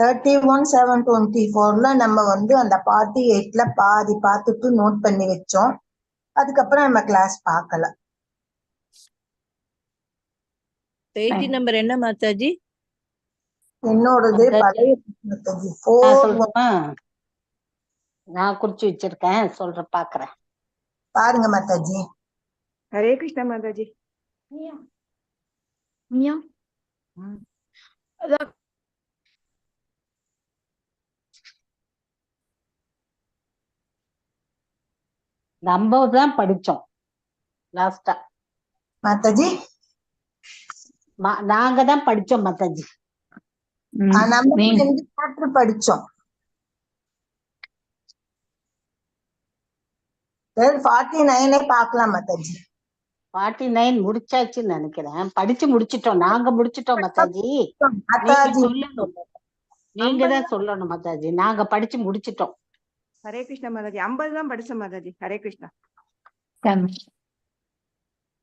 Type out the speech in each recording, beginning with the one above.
31/7/24 நம்ம அந்த பார்ட்டி 8ல பாதி பார்த்துட்டு நோட் பண்ணி வச்சோம். அதுக்கப்புறம் நம்ம கிளாஸ் பார்க்கல. பேஜ் நம்பர் என்ன மாதாஜி? என்னோடது பழைய மாதாஜி 4. நான் குறிச்சு வச்சிருக்கேன், சொல்றேன், பாக்குறேன், பாருங்க மாதாஜி. ஹரே கிருஷ்ணா மாதாஜி. நம்ம தான் படிச்சோம் லாஸ்டா மாதாஜி. நாங்க தான் படிச்சோம் மாதாஜி. நம்ம 2 சாப்டர் படிச்சோம். 49 பார்க்கலாம் மாதாஜி. 49 முடிச்சாச்சுன்னு நினைக்கிறேன். படிச்சு முடிச்சிட்டோம், நாங்க முடிச்சிட்டோம் மாதாஜி. நீங்க தான் சொல்லணும் மாதாஜி. நாங்க படிச்சு முடிச்சிட்டோம். ஹரே கிருஷ்ணா மாதாஜி. 50 தான் படிச்சோம் மாதாஜி. ஹரே கிருஷ்ணா.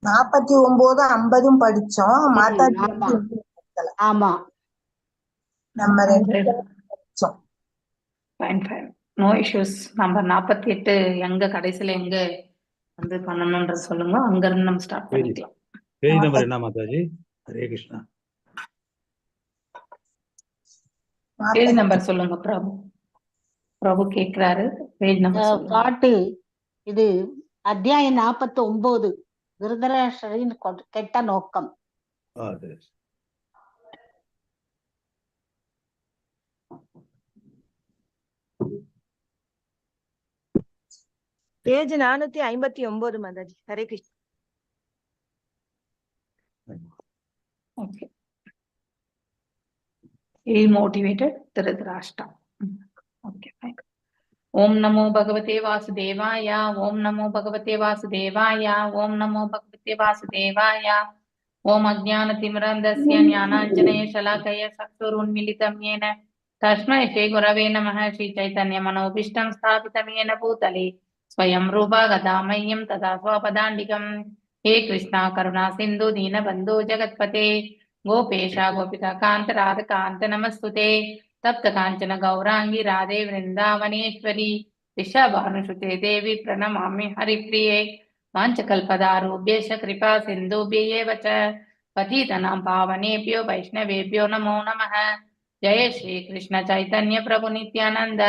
49 50 படிச்சோம் மாதாஜி. ஆமா, நம்ம 2 படிச்சோம். No issues. நம்பர் 48 எங்க கடைசியில எங்க பண்ணணும்ன்றது சொல்லுங்க, அங்க இருந்து நம்ம ஸ்டார்ட் பண்ணிக்கலாம். பேஜ் நம்பர் என்ன மாதாஜி? ஹரே கிருஷ்ணா. பேஜ் நம்பர் சொல்லுங்க பிரபு. பிரபு கேக்குறாரு, பேஜ் நம்பர் பாட்டு. இது அத்தியாயம் 49, திருதராஷ்டிரரின் கெட்ட நோக்கம். Page 459 Mataji. Hare Krishna. Okay. Ill-motivated Dhritarashtra. Okay, fine. Om Namo Bhagavate Vasudevaya. Om Namo Bhagavate Vasudevaya. Om Namo Bhagavate Vasudevaya. Om Ajnanatimrandasya Jnananjana Shalakaya Saksurunmilitam Yena Tasmai Shri Gurave Namaha Shri Chaitanya Manobishtam Sthapitam Yena Bhutale Swayam Rupa Gadamayam Tada Swapadandikam. He Krishna Karuna Sindhu Dina Bandhu Jagatpate गोपेशा गोपिका कांत राध कांत नमस्तुते तप्त कांचन गौरांगी राधे वृंदावनेश्वरी ऋषभानुसुते देवी प्रणमामि हरिप्रिये वाञ्छकल्पदारुभ्यश्च कृपा सिन्धुभ्यैव च पतितानां पावनेभ्यो वैष्णवेभ्यो नमो नमः। जय श्री कृष्ण चैतन्य प्रभु नित्यानंद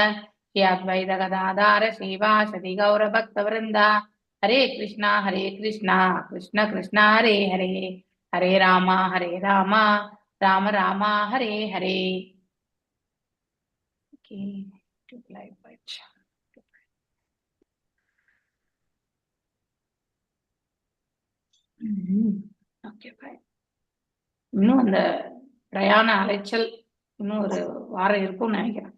श्री अद्वैत गदाधर श्रीवासदि गौर भक्तवृंद। हरे कृष्णा कृष्ण कृष्ण हरे हरे, हरे रामा राम राम हरे हरे. இன்னும் அந்த பிரயாண அலைச்சல் இன்னும் ஒரு வாரம் இருக்கும் நினைக்கிறேன்.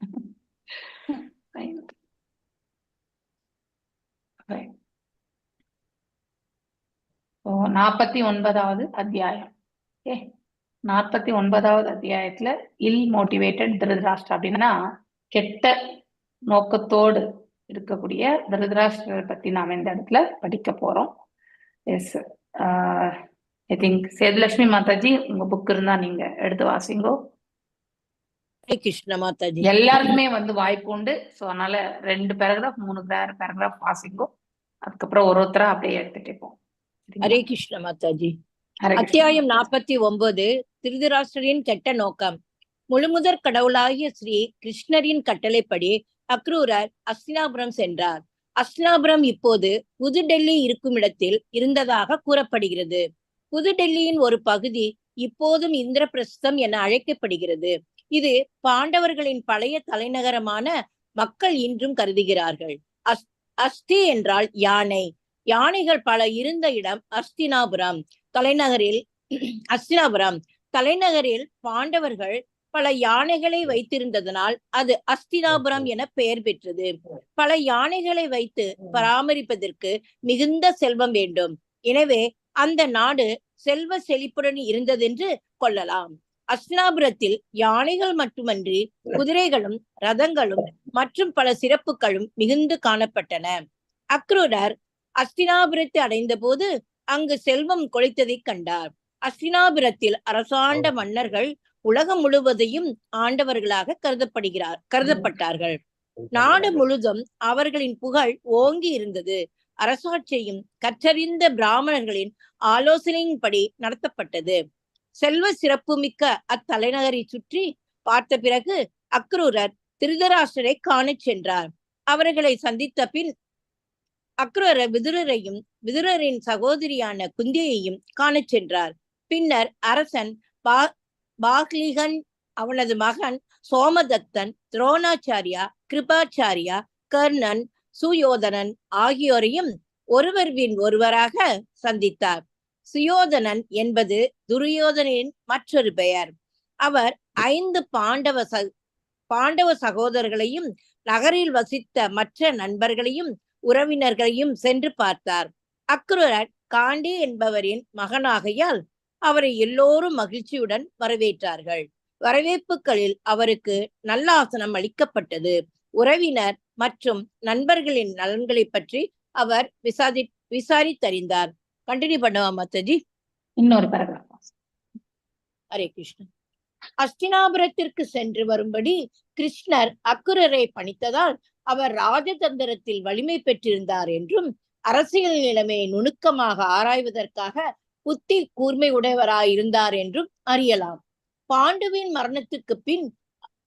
49வது அத்தியாயம். 49வது அத்தியாயத்துல இல் மோட்டிவேட்டட் திருதராஷ்டிரா அப்படின்னா கெட்ட நோக்கத்தோடு இருக்கக்கூடிய திருதராஷ்டிரரை பத்தி நாம இந்த இடத்துல படிக்க போறோம். S, I think Sethulakshmi Mataji உங்க புக் இருந்தா நீங்க எடுத்து வாசிங்கோ. கிருஷ்ண மாதாஜி எல்லாருக்குமே வாய்ப்பு உண்டு. ஸோ அதனால 2 பேராகிராஃப் 3 பேராகிராஃப் வாசிங்கோ. அதுக்கப்புறம் ஒருத்தரா அப்படியே எடுத்துட்டு போம். ஹரே கிருஷ்ண மாதாஜி. அத்தியாயம் 49 திருதராஷ்டிரரின் கெட்ட நோக்கம். முழுமுதற் கடவுளாகிய ஸ்ரீ கிருஷ்ணரின் கட்டளைப்படி அக்ரூரர் அஸ்தினாபுரம் சென்றார். அஸ்தினாபுரம் இப்போது புதுடெல்லி இருக்கும் இடத்தில் இருந்ததாக கூறப்படுகிறது. புதுடெல்லியின் ஒரு பகுதி இப்போதும் இந்திரபிரஸ்தம் என அழைக்கப்படுகிறது. இது பாண்டவர்களின் பழைய தலைநகரமான மக்கள் இன்றும் கருதுகிறார்கள். அஸ்தி என்றால் யானை. யானைகள் பல இருந்த இடம் அஸ்தினாபுரம். தலைநகரில் பாண்டவர்கள் பல யானைகளை வைத்திருந்ததனால் அது அஸ்தினாபுரம் என பெயர் பெற்றது. பல யானைகளை வைத்து பராமரிப்பதற்கு மிகுந்த செல்வம் வேண்டும். எனவே அந்த நாடு செல்வ செழிப்புடன் இருந்ததென்று கொள்ளலாம். அஸ்தினாபுரத்தில் யானைகள் மட்டுமன்றி குதிரைகளும் ரதங்களும் மற்றும் பல சிறப்புகளும் மிகுந்து காணப்பட்டன. அக்ரூரர் அஸ்தினாபுரத்தை அடைந்த போது அங்கு செல்வம் கொழித்ததை கண்டார். அஸ்தினாபுரத்தில் அரசாண்ட மன்னர்கள் உலகம் முழுவதையும் ஆண்டவர்களாக கருதப்பட்டார்கள். நாடு முழுதும் அவர்களின் புகழ் ஓங்கி இருந்தது. அரசாட்சியும் கற்றறிந்த பிராமணர்களின் ஆலோசனையின்படி நடத்தப்பட்டது. செல்வ சிறப்புமிக்க அத்தலைநகரை சுற்றி பார்த்த பிறகு அக்ரூரர் திருதராஷ்டிரரை காணச் சென்றார். அவர்களை சந்தித்த பின் அக்ரூரர் விதுரரின் சகோதரியான குந்தியையும் காணச் சென்றார். பின்னர் அரசன் பாக்லிகன், அவனது மகன் சோமதத்தன், துரோணாச்சாரியா, கிருபாச்சாரியா, கர்ணன், சுயோதனன் ஆகியோரையும் ஒருவராக சந்தித்தார். சுயோதனன் என்பது துரியோதனின் மற்றொரு பெயர். அவர் 5 பாண்டவ சகோதரர்களையும் நகரில் வசித்த மற்ற நண்பர்களையும் உறவினர்களையும் சென்று பார்த்தார். அக்ரூரர் காண்டி என்பவரின் மகனாகையால் அவரை எல்லோரும் மகிழ்ச்சியுடன் வரவேற்றார்கள். வரவேற்புகளில் அவருக்கு நல்லாசனம் அளிக்கப்பட்டது. உறவினர் மற்றும் நண்பர்களின் நலன்களை பற்றி அவர் விசாரித்தறிந்தார். கண்டினியூ பண்ணுவா மாதாஜி. இன்னொரு பேராகிராஃப். ஹரே கிருஷ்ணன். அஸ்தினாபுரத்திற்கு சென்று வரும்படி கிருஷ்ணர் அக்ரூரரை பணித்ததால் அவர் ராஜதந்திரத்தில் வலிமை பெற்றிருந்தார் என்றும் அரசியல் நிலைமையை நுணுக்கமாக ஆராய்வதற்காக புத்தி கூர்மை உடையவராயிருந்தார் என்றும் அறியலாம். பாண்டுவின் மரணத்துக்கு பின்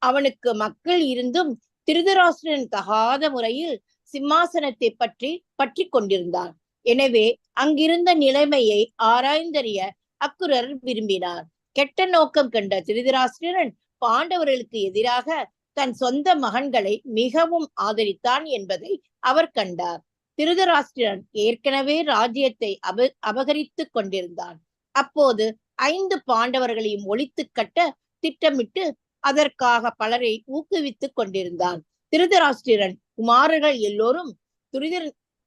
அவனுக்கு மக்கள் இருந்தும் திருதராஷ்டிரன் தகாத முறையில் சிம்மாசனத்தை பற்றி கொண்டிருந்தான். எனவே அங்கிருந்த நிலைமையை ஆராய்ந்தறிய அக்ரூரர் விரும்பினார். கெட்ட நோக்கம் கண்ட திருதராஷ்டிரன் பாண்டவர்களுக்கு எதிராக தன் சொந்த மகன்களை மிகவும் ஆதரித்தான் என்பதை அவர் கண்டார். திருதராஷ்டிரன் ஏற்கனவே ராஜ்யத்தை அபகரித்து கொண்டிருந்தான். அப்போது 5 பாண்டவர்களையும் ஒழித்து கட்ட திட்டமிட்டு அதற்காக பலரை ஊக்குவித்துக் கொண்டிருந்தான். திருதராஷ்டிரன் குமாரர்கள் எல்லோரும்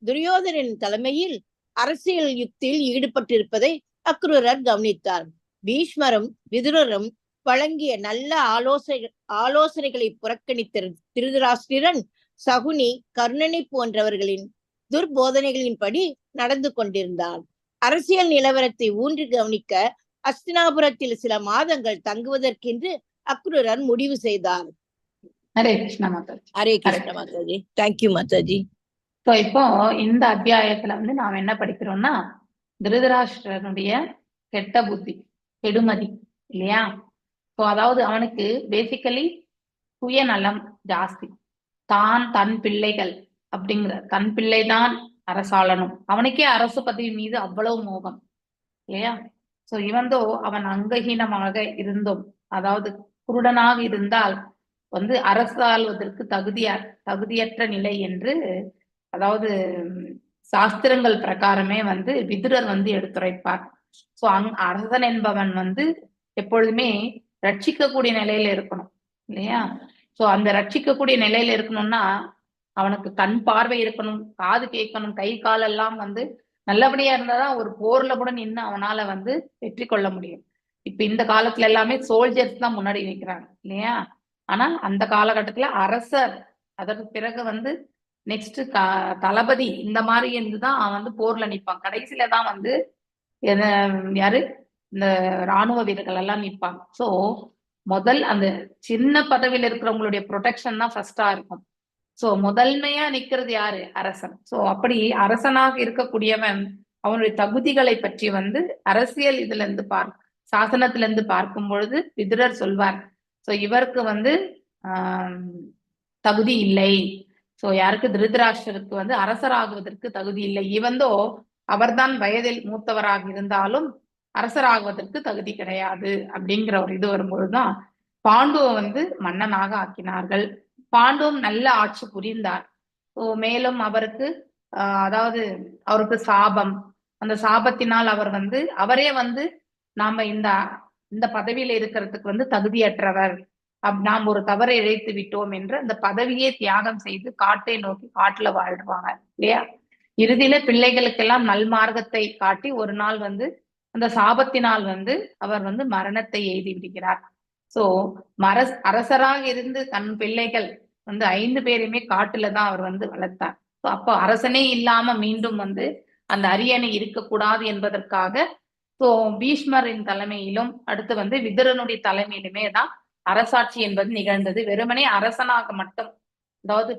துரியோதனின் தலைமையில் அரசியல் யுக்தியில் ஈடுபட்டிருப்பதை அக்ரூரர் கவனித்தார். பீஷ்மரும் விதுரரும் வழங்கிய நல்ல ஆலோசனைகளை புறக்கணித்த திருதராஷ்டிரன் சகுனி, கர்ணனை போன்றவர்களின் துர்போதனைகளின்படி நடந்து கொண்டிருந்தான். அரசியல் நிலவரத்தை ஊன்றி கவனிக்க அஸ்தினாபுரத்தில் சில மாதங்கள் தங்குவதற்கென்று அக்ரூரர் முடிவு செய்தார். ஹரே கிருஷ்ண மாதாஜி. ஹரே கிருஷ்ண மாதாஜி. தேங்க்யூ மாதாஜி. இப்போ இந்த அத்தியாயத்துல நாம் என்ன படிக்கிறோம்னா, திருதராஷ்டிரனுடைய கெட்ட புத்தி, கெடுமதி இல்லையா? ஸோ அதாவது அவனுக்கு பேசிக்கலி சுயநலம் ஜாஸ்தி. தன் பிள்ளைகள் அப்படிங்கிற தன் பிள்ளைதான் அரசாளனும், அவனுக்கே அரசு பதவி மீது அவ்வளவு மோகம் இல்லையா? சோ இவந்தோ அவன் அங்கஹீனமாக இருந்தும், அதாவது குருடனாக இருந்தால் அரசாள்வதற்கு தகுதியற்ற நிலை என்று, அதாவது சாஸ்திரங்கள் பிரகாரமே விதுரர் எடுத்துரைப்பார். சோ அரசன் என்பவன் எப்பொழுதுமே ரட்சிக்கக்கூடிய நிலையில இருக்கணும் இல்லையா? சோ அந்த ரட்சிக்கக்கூடிய நிலையில இருக்கணும்னா அவனுக்கு கண் பார்வை இருக்கணும், காது கேட்கணும், கை காலெல்லாம் நல்லபடியா இருந்தாதான் ஒரு போர்ல கூட நின்று அவனால வெற்றி கொள்ள முடியும். இப்ப இந்த காலத்துல எல்லாமே சோல்ஜர்ஸ் தான் முன்னாடி நிற்கிறாங்க இல்லையா? ஆனா அந்த காலகட்டத்துல அரசர், அதற்கு பிறகு நெக்ஸ்ட் தளபதி, இந்த மாதிரி இருந்துதான் அவன் போர்ல நிற்பான். கடைசியில தான் யாரு இந்த இராணுவ வீரர்கள் எல்லாம் நிற்பாங்க. சோ முதல் அந்த சின்ன பதவியில இருக்கிறவங்களுடைய ப்ரொடெக்ஷன் தான் ஃபர்ஸ்டா இருக்கும். சோ முதன்மையா நிக்கிறது யாரு? அரசன். சோ அப்படி அரசனாக இருக்கக்கூடியவன் அவனுடைய தகுதிகளை பற்றி அரசியல் இதுல இருந்து சாசனத்துல இருந்து பார்க்கும் பொழுது விதுரர் சொல்வார், சோ இவருக்கு தகுதி இல்லை. சோ யாருக்கு? திருதராஷ்டிரருக்கு அரசராகுவதற்கு தகுதி இல்லை. இவந்தோ அவர்தான் வயதில் மூத்தவராக இருந்தாலும் அரசராகுவதற்கு தகுதி கிடையாது அப்படிங்கிற ஒரு இது வரும்பொழுதுதான் பாண்டுவை மன்னனாக ஆக்கினார்கள். பாண்டுவும் நல்ல ஆட்சி புரிந்தார். மேலும் அவருக்கு அதாவது அவருக்கு சாபம், அந்த சாபத்தினால் அவர் அவரே நாம இந்த பதவியில இருக்கிறதுக்கு தகுதியற்றவர், நாம் ஒரு தவறை இழைத்து விட்டோம் என்று அந்த பதவியே தியாகம் செய்து காட்டை நோக்கி காட்டுல வாழ்வாங்க இல்லையா? இறுதியில பிள்ளைகளுக்கெல்லாம் நல்மார்க்கத்தை காட்டி ஒரு நாள் அந்த சாபத்தினால் அவர் மரணத்தை எய்தி விடுகிறார். சோ அரசராக இருந்து தன் பிள்ளைகள் 5 பேரையுமே காட்டுலதான் அவர் வளர்த்தார். அப்போ அரசனே இல்லாம மீண்டும் அந்த அரியணை இருக்கக்கூடாது என்பதற்காக சோ பீஷ்மரின் தலைமையிலும் அடுத்து வந்து விதுரனுடைய தலைமையிலுமே தான் அரசாட்சி என்பது நிகழ்ந்தது. வெறுமனே அரசனாக மட்டும், அதாவது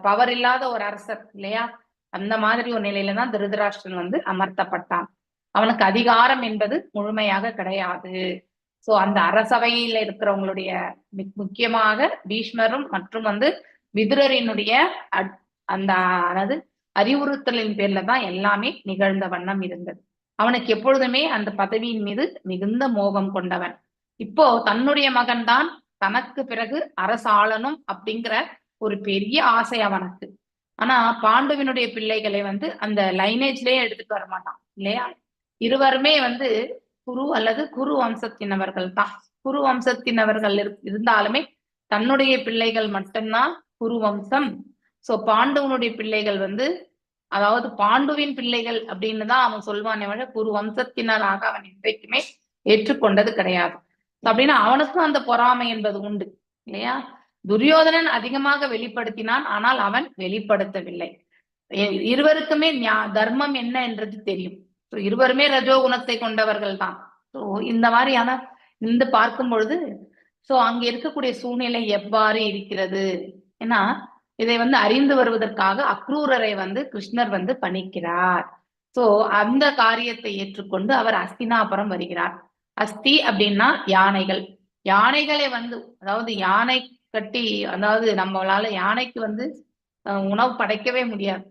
பவர் இல்லாத ஒரு அரசர் இல்லையா, அந்த மாதிரி ஒரு நிலையில தான் திருதராஷ்டிரன் வந்து அமர்த்தப்பட்டான். அவனுக்கு அதிகாரம் என்பது முழுமையாக கிடையாது. சோ அந்த அரசவையில இருக்கிறவங்களுடைய முக்கியமாக பீஷ்மரும் மற்றும் வந்து விதுரரினுடைய அந்த அதாவது அறிவுறுத்தலின் பேர்ல தான் எல்லாமே நிகழ்ந்த வண்ணம் இருந்தது. அவனுக்கு எப்பொழுதுமே அந்த பதவியின் மீது மிகுந்த மோகம் கொண்டவன். இப்போ தன்னுடைய மகன் தான் தனக்கு பிறகு அரசாளனும் அப்படிங்கிற ஒரு பெரிய ஆசை அவனுக்கு. ஆனா பாண்டுவினுடைய பிள்ளைகளை வந்து அந்த லைனேஜ்லயே எடுத்துட்டு வர மாட்டான் இல்லையா. இருவருமே வந்து குரு அல்லது குரு வம்சத்தினவர்கள் தான். குரு வம்சத்தினவர்கள் இருந்தாலுமே தன்னுடைய பிள்ளைகள் மட்டும்தான் குரு வம்சம். சோ பாண்டுவனுடைய பிள்ளைகள் வந்து, அதாவது பாண்டுவின் பிள்ளைகள் அப்படின்னு தான் அவன் சொல்வானே விட குரு வம்சத்தினராக அவன் இன்றைக்குமே ஏற்றுக்கொண்டது கிடையாது. அப்படின்னா அவனுக்கும் அந்த பொறாமை என்பது உண்டு இல்லையா. துரியோதனன் அதிகமாக வெளிப்படுத்தினான், ஆனால் அவன் வெளிப்படுத்தவில்லை. இருவருக்குமே தர்மம் என்ன என்றது தெரியும். இருவருமே ரஜோகுணத்தை கொண்டவர்கள் தான். ஸோ இந்த மாதிரியான இந்த பார்க்கும் பொழுது சோ அங்க இருக்கக்கூடிய சூழ்நிலை எவ்வாறு இருக்கிறது, ஏன்னா இதை வந்து அறிந்து வருவதற்காக அக்ரூரரை வந்து கிருஷ்ணர் வந்து பணிக்கிறார். சோ அந்த காரியத்தை ஏற்றுக்கொண்டு அவர் அஸ்தினாபுரம் வருகிறார். அஸ்தி அப்படின்னா யானைகள். யானைகளை வந்து, அதாவது யானை கட்டி, அதாவது நம்மளால யானைக்கு வந்து உணவு படைக்கவே முடியாது.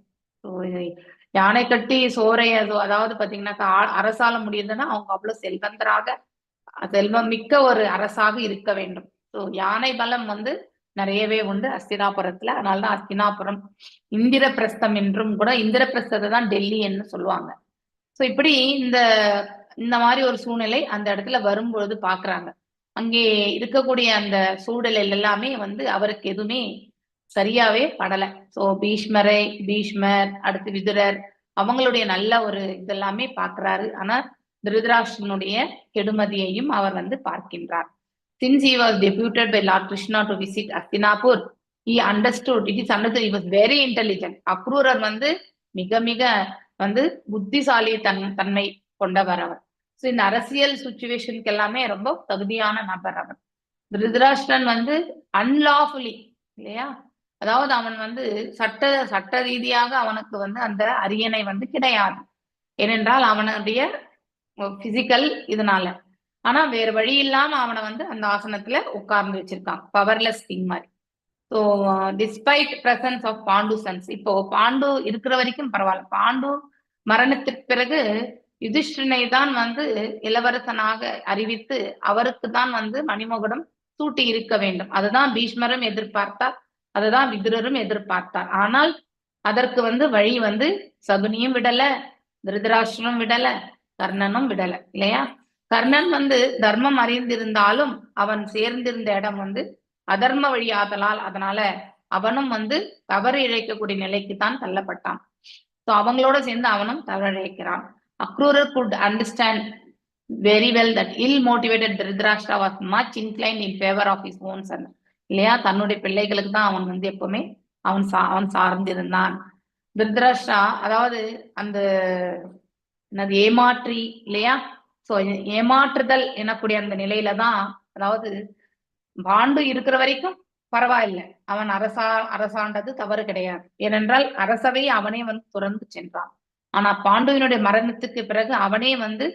யானை கட்டி சோறை, அதாவது பாத்தீங்கன்னாக்கா அரசால முடியுதுன்னா அவங்க அவ்வளவு செல்வந்தராக, செல்வம் மிக்க ஒரு அரசாக இருக்க வேண்டும். சோ யானை பலம் வந்து நிறையவே உண்டு அஸ்தினாபுரத்துல. அதனாலதான் அஸ்தினாபுரம் இந்திரபிரஸ்தம் என்றும் கூட, இந்திரபிரஸ்தத்தை தான் டெல்லி என்று சொல்லுவாங்க. சோ இப்படி இந்த மாதிரி ஒரு சூழ்நிலை அந்த இடத்துல வரும்பொழுது பாக்குறாங்க. அங்கே இருக்கக்கூடிய அந்த சூழலில் எல்லாமே வந்து அவருக்கு எதுவுமே சரியாவே படல. சோ பீஷ்மர் அடுத்து விதுரர் அவங்களுடைய நல்ல ஒரு இதெல்லாமே பாக்குறாரு. ஆனா திருதராஷ்டிரனுடைய கெடுமதியையும் அவர் வந்து பார்க்கின்றார். Since he was deputed by Lord Krishna to visit Hastinapur, he understood, it is understood, he was very intelligent. Akrurar வந்து மிக மிக வந்து புத்திசாலி தன்மை கொண்டவர் அவர். ஸோ இந்த அரசியல் சுச்சுவேஷனுக்கு எல்லாமே ரொம்ப தகுதியான நபர் அவர். திருதராஷ்டிரன் வந்து அன்லாஃபுல்லி இல்லையா, அதாவது அவன் வந்து சட்ட ரீதியாக அவனுக்கு வந்து அந்த அரியணை வந்து கிடையாது. ஏனென்றால் அவனுடைய பிசிக்கல் இதனால. ஆனா வேற வழி இல்லாம அவனை வந்து அந்த ஆசனத்துல உட்கார்ந்து வச்சிருக்கான், பவர்லெஸ் கிங் மாதிரி. So despite presence of Pandu sons, இப்போ பாண்டு இருக்கிற வரைக்கும் பரவாயில்ல. பாண்டு மரணத்துக்கு பிறகு யுதிஷ்டிரனை தான் வந்து இளவரசனாக அறிவித்து அவருக்கு தான் வந்து மணிமகுடம் சூட்டி இருக்க வேண்டும். அதுதான் பீஷ்மரும் எதிர்பார்த்தார், அதுதான் விதுரரும் எதிர்பார்த்தார். ஆனால் அதற்கு வந்து வழி வந்து சகுனியும் விடல, திருதராஷ்டிரனும் விடல, கர்ணனும் விடல இல்லையா. கர்ணன் வந்து தர்மம் அறிந்திருந்தாலும் அவன் சேர்ந்திருந்த இடம் வந்து அதர்ம வழியாதலால், அதனால அவனும் வந்து தவறு இழைக்கக்கூடிய நிலைக்கு தான் தள்ளப்பட்டான். ஸோ அவங்களோட சேர்ந்து அவனும் தவறு இழைக்கிறான். Akrura could understand very well that ill-motivated Dhritarashtra was much inclined in favor of his own son. இல்லையா, தன்னுடைய பிள்ளைகளுக்கு தான் அவன் வந்து எப்பவுமே அவன் சார்ந்திருந்தான். திருதராஷ்டிரா அதாவது அந்த ஏமாற்றி இல்லையா, சோ ஏமாற்றுதல் எனக்கூடிய அந்த நிலையில தான், அதாவது பாண்டு இருக்கிற வரைக்கும் பரவாயில்லை, அவன் அரசாண்டது தவறு கிடையாது. ஏனென்றால் அரசவை அவனே வந்து துறந்து சென்றான். ஆனா பாண்டுவினுடைய மரணத்துக்கு பிறகு அவனே வந்து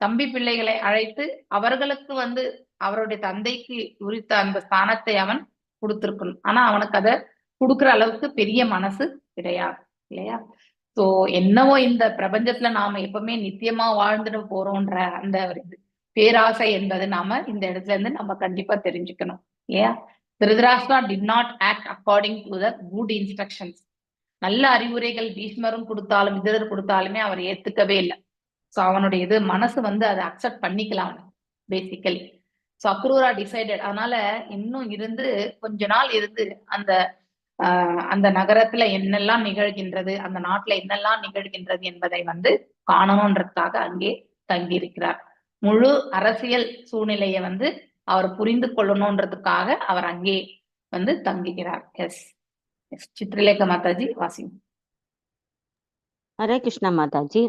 தம்பி பிள்ளைகளை அழைத்து அவர்களுக்கு வந்து அவருடைய தந்தைக்கு உரித்த அந்த ஸ்தானத்தை அவன் கொடுத்திருக்கணும். ஆனா அவனுக்கு அதை கொடுக்குற அளவுக்கு பெரிய மனசு கிடையாது இல்லையா. சோ என்னவோ இந்த பிரபஞ்சத்துல நாம எப்பவுமே நித்தியமா வாழ்ந்துட்டு போறோம்ன்ற அந்த பேராசை என்பது நாம இந்த இடத்துல இருந்து நம்ம கண்டிப்பா தெரிஞ்சுக்கணும் இல்லையா. Dhritarashtra did not act according to the good instructions. நல்ல அறிவுரைகள் பீஷ்மரும் கொடுத்தாலும் விதுரர் கொடுத்தாலுமே அவர் ஏத்துக்கவே இல்லை. சோ அவனுடைய இது மனசு வந்து அதை அக்செப்ட் பண்ணிக்கலாம் பேசிக்கலி. சோ அக்ரூரா டிசைடட், அதனால இன்னும் இருந்து கொஞ்ச நாள் இருந்து அந்த நகரத்துல என்னெல்லாம் நிகழ்கின்றது, அந்த நாட்டுல என்னெல்லாம் நிகழ்கின்றது என்பதை வந்து காணணும்ன்றதுக்காக அங்கே தங்கி இருக்கிறார். முழு அரசியல் சூழ்நிலையை வந்து அவர் புரிந்து கொள்ளணும்ன்றதுக்காக அவர் அங்கே வந்து தங்குகிறார். எஸ் சித்ரலேகா மாதாஜி வாசிங். ஹரே கிருஷ்ணா மாதாஜி.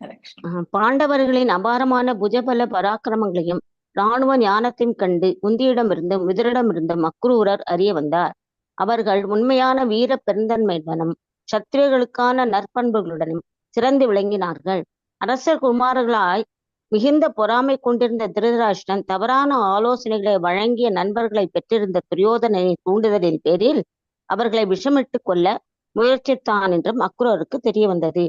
ஹரே கிருஷ்ணா. பாண்டவர்களின் அபாரமான புஜபல பராக்கிரமங்களையும் இராணுவ ஞானத்தையும் கண்டு குந்தியிடமிருந்தும் விதுரிடமிருந்தும் அக்ரூரர் அறிய வந்தார். அவர்கள் உண்மையான வீர பெருந்தன்மையுடனும் சத்திரியர்களுக்கான நற்பண்புகளுடனும் சிறந்து விளங்கினார்கள். அரசர் குமாரர்களாய் மிகுந்த பொறாமை கொண்டிருந்த திருதராஷ்டிரன் தவறான ஆலோசனைகளை வழங்கிய நண்பர்களை பெற்றிருந்த துரியோதனனின் தூண்டுதலின் பேரில் அவர்களை விஷமிட்டு கொள்ள முயற்சித்தான் என்றும் அக்ரூருக்கு தெரிய வந்தது.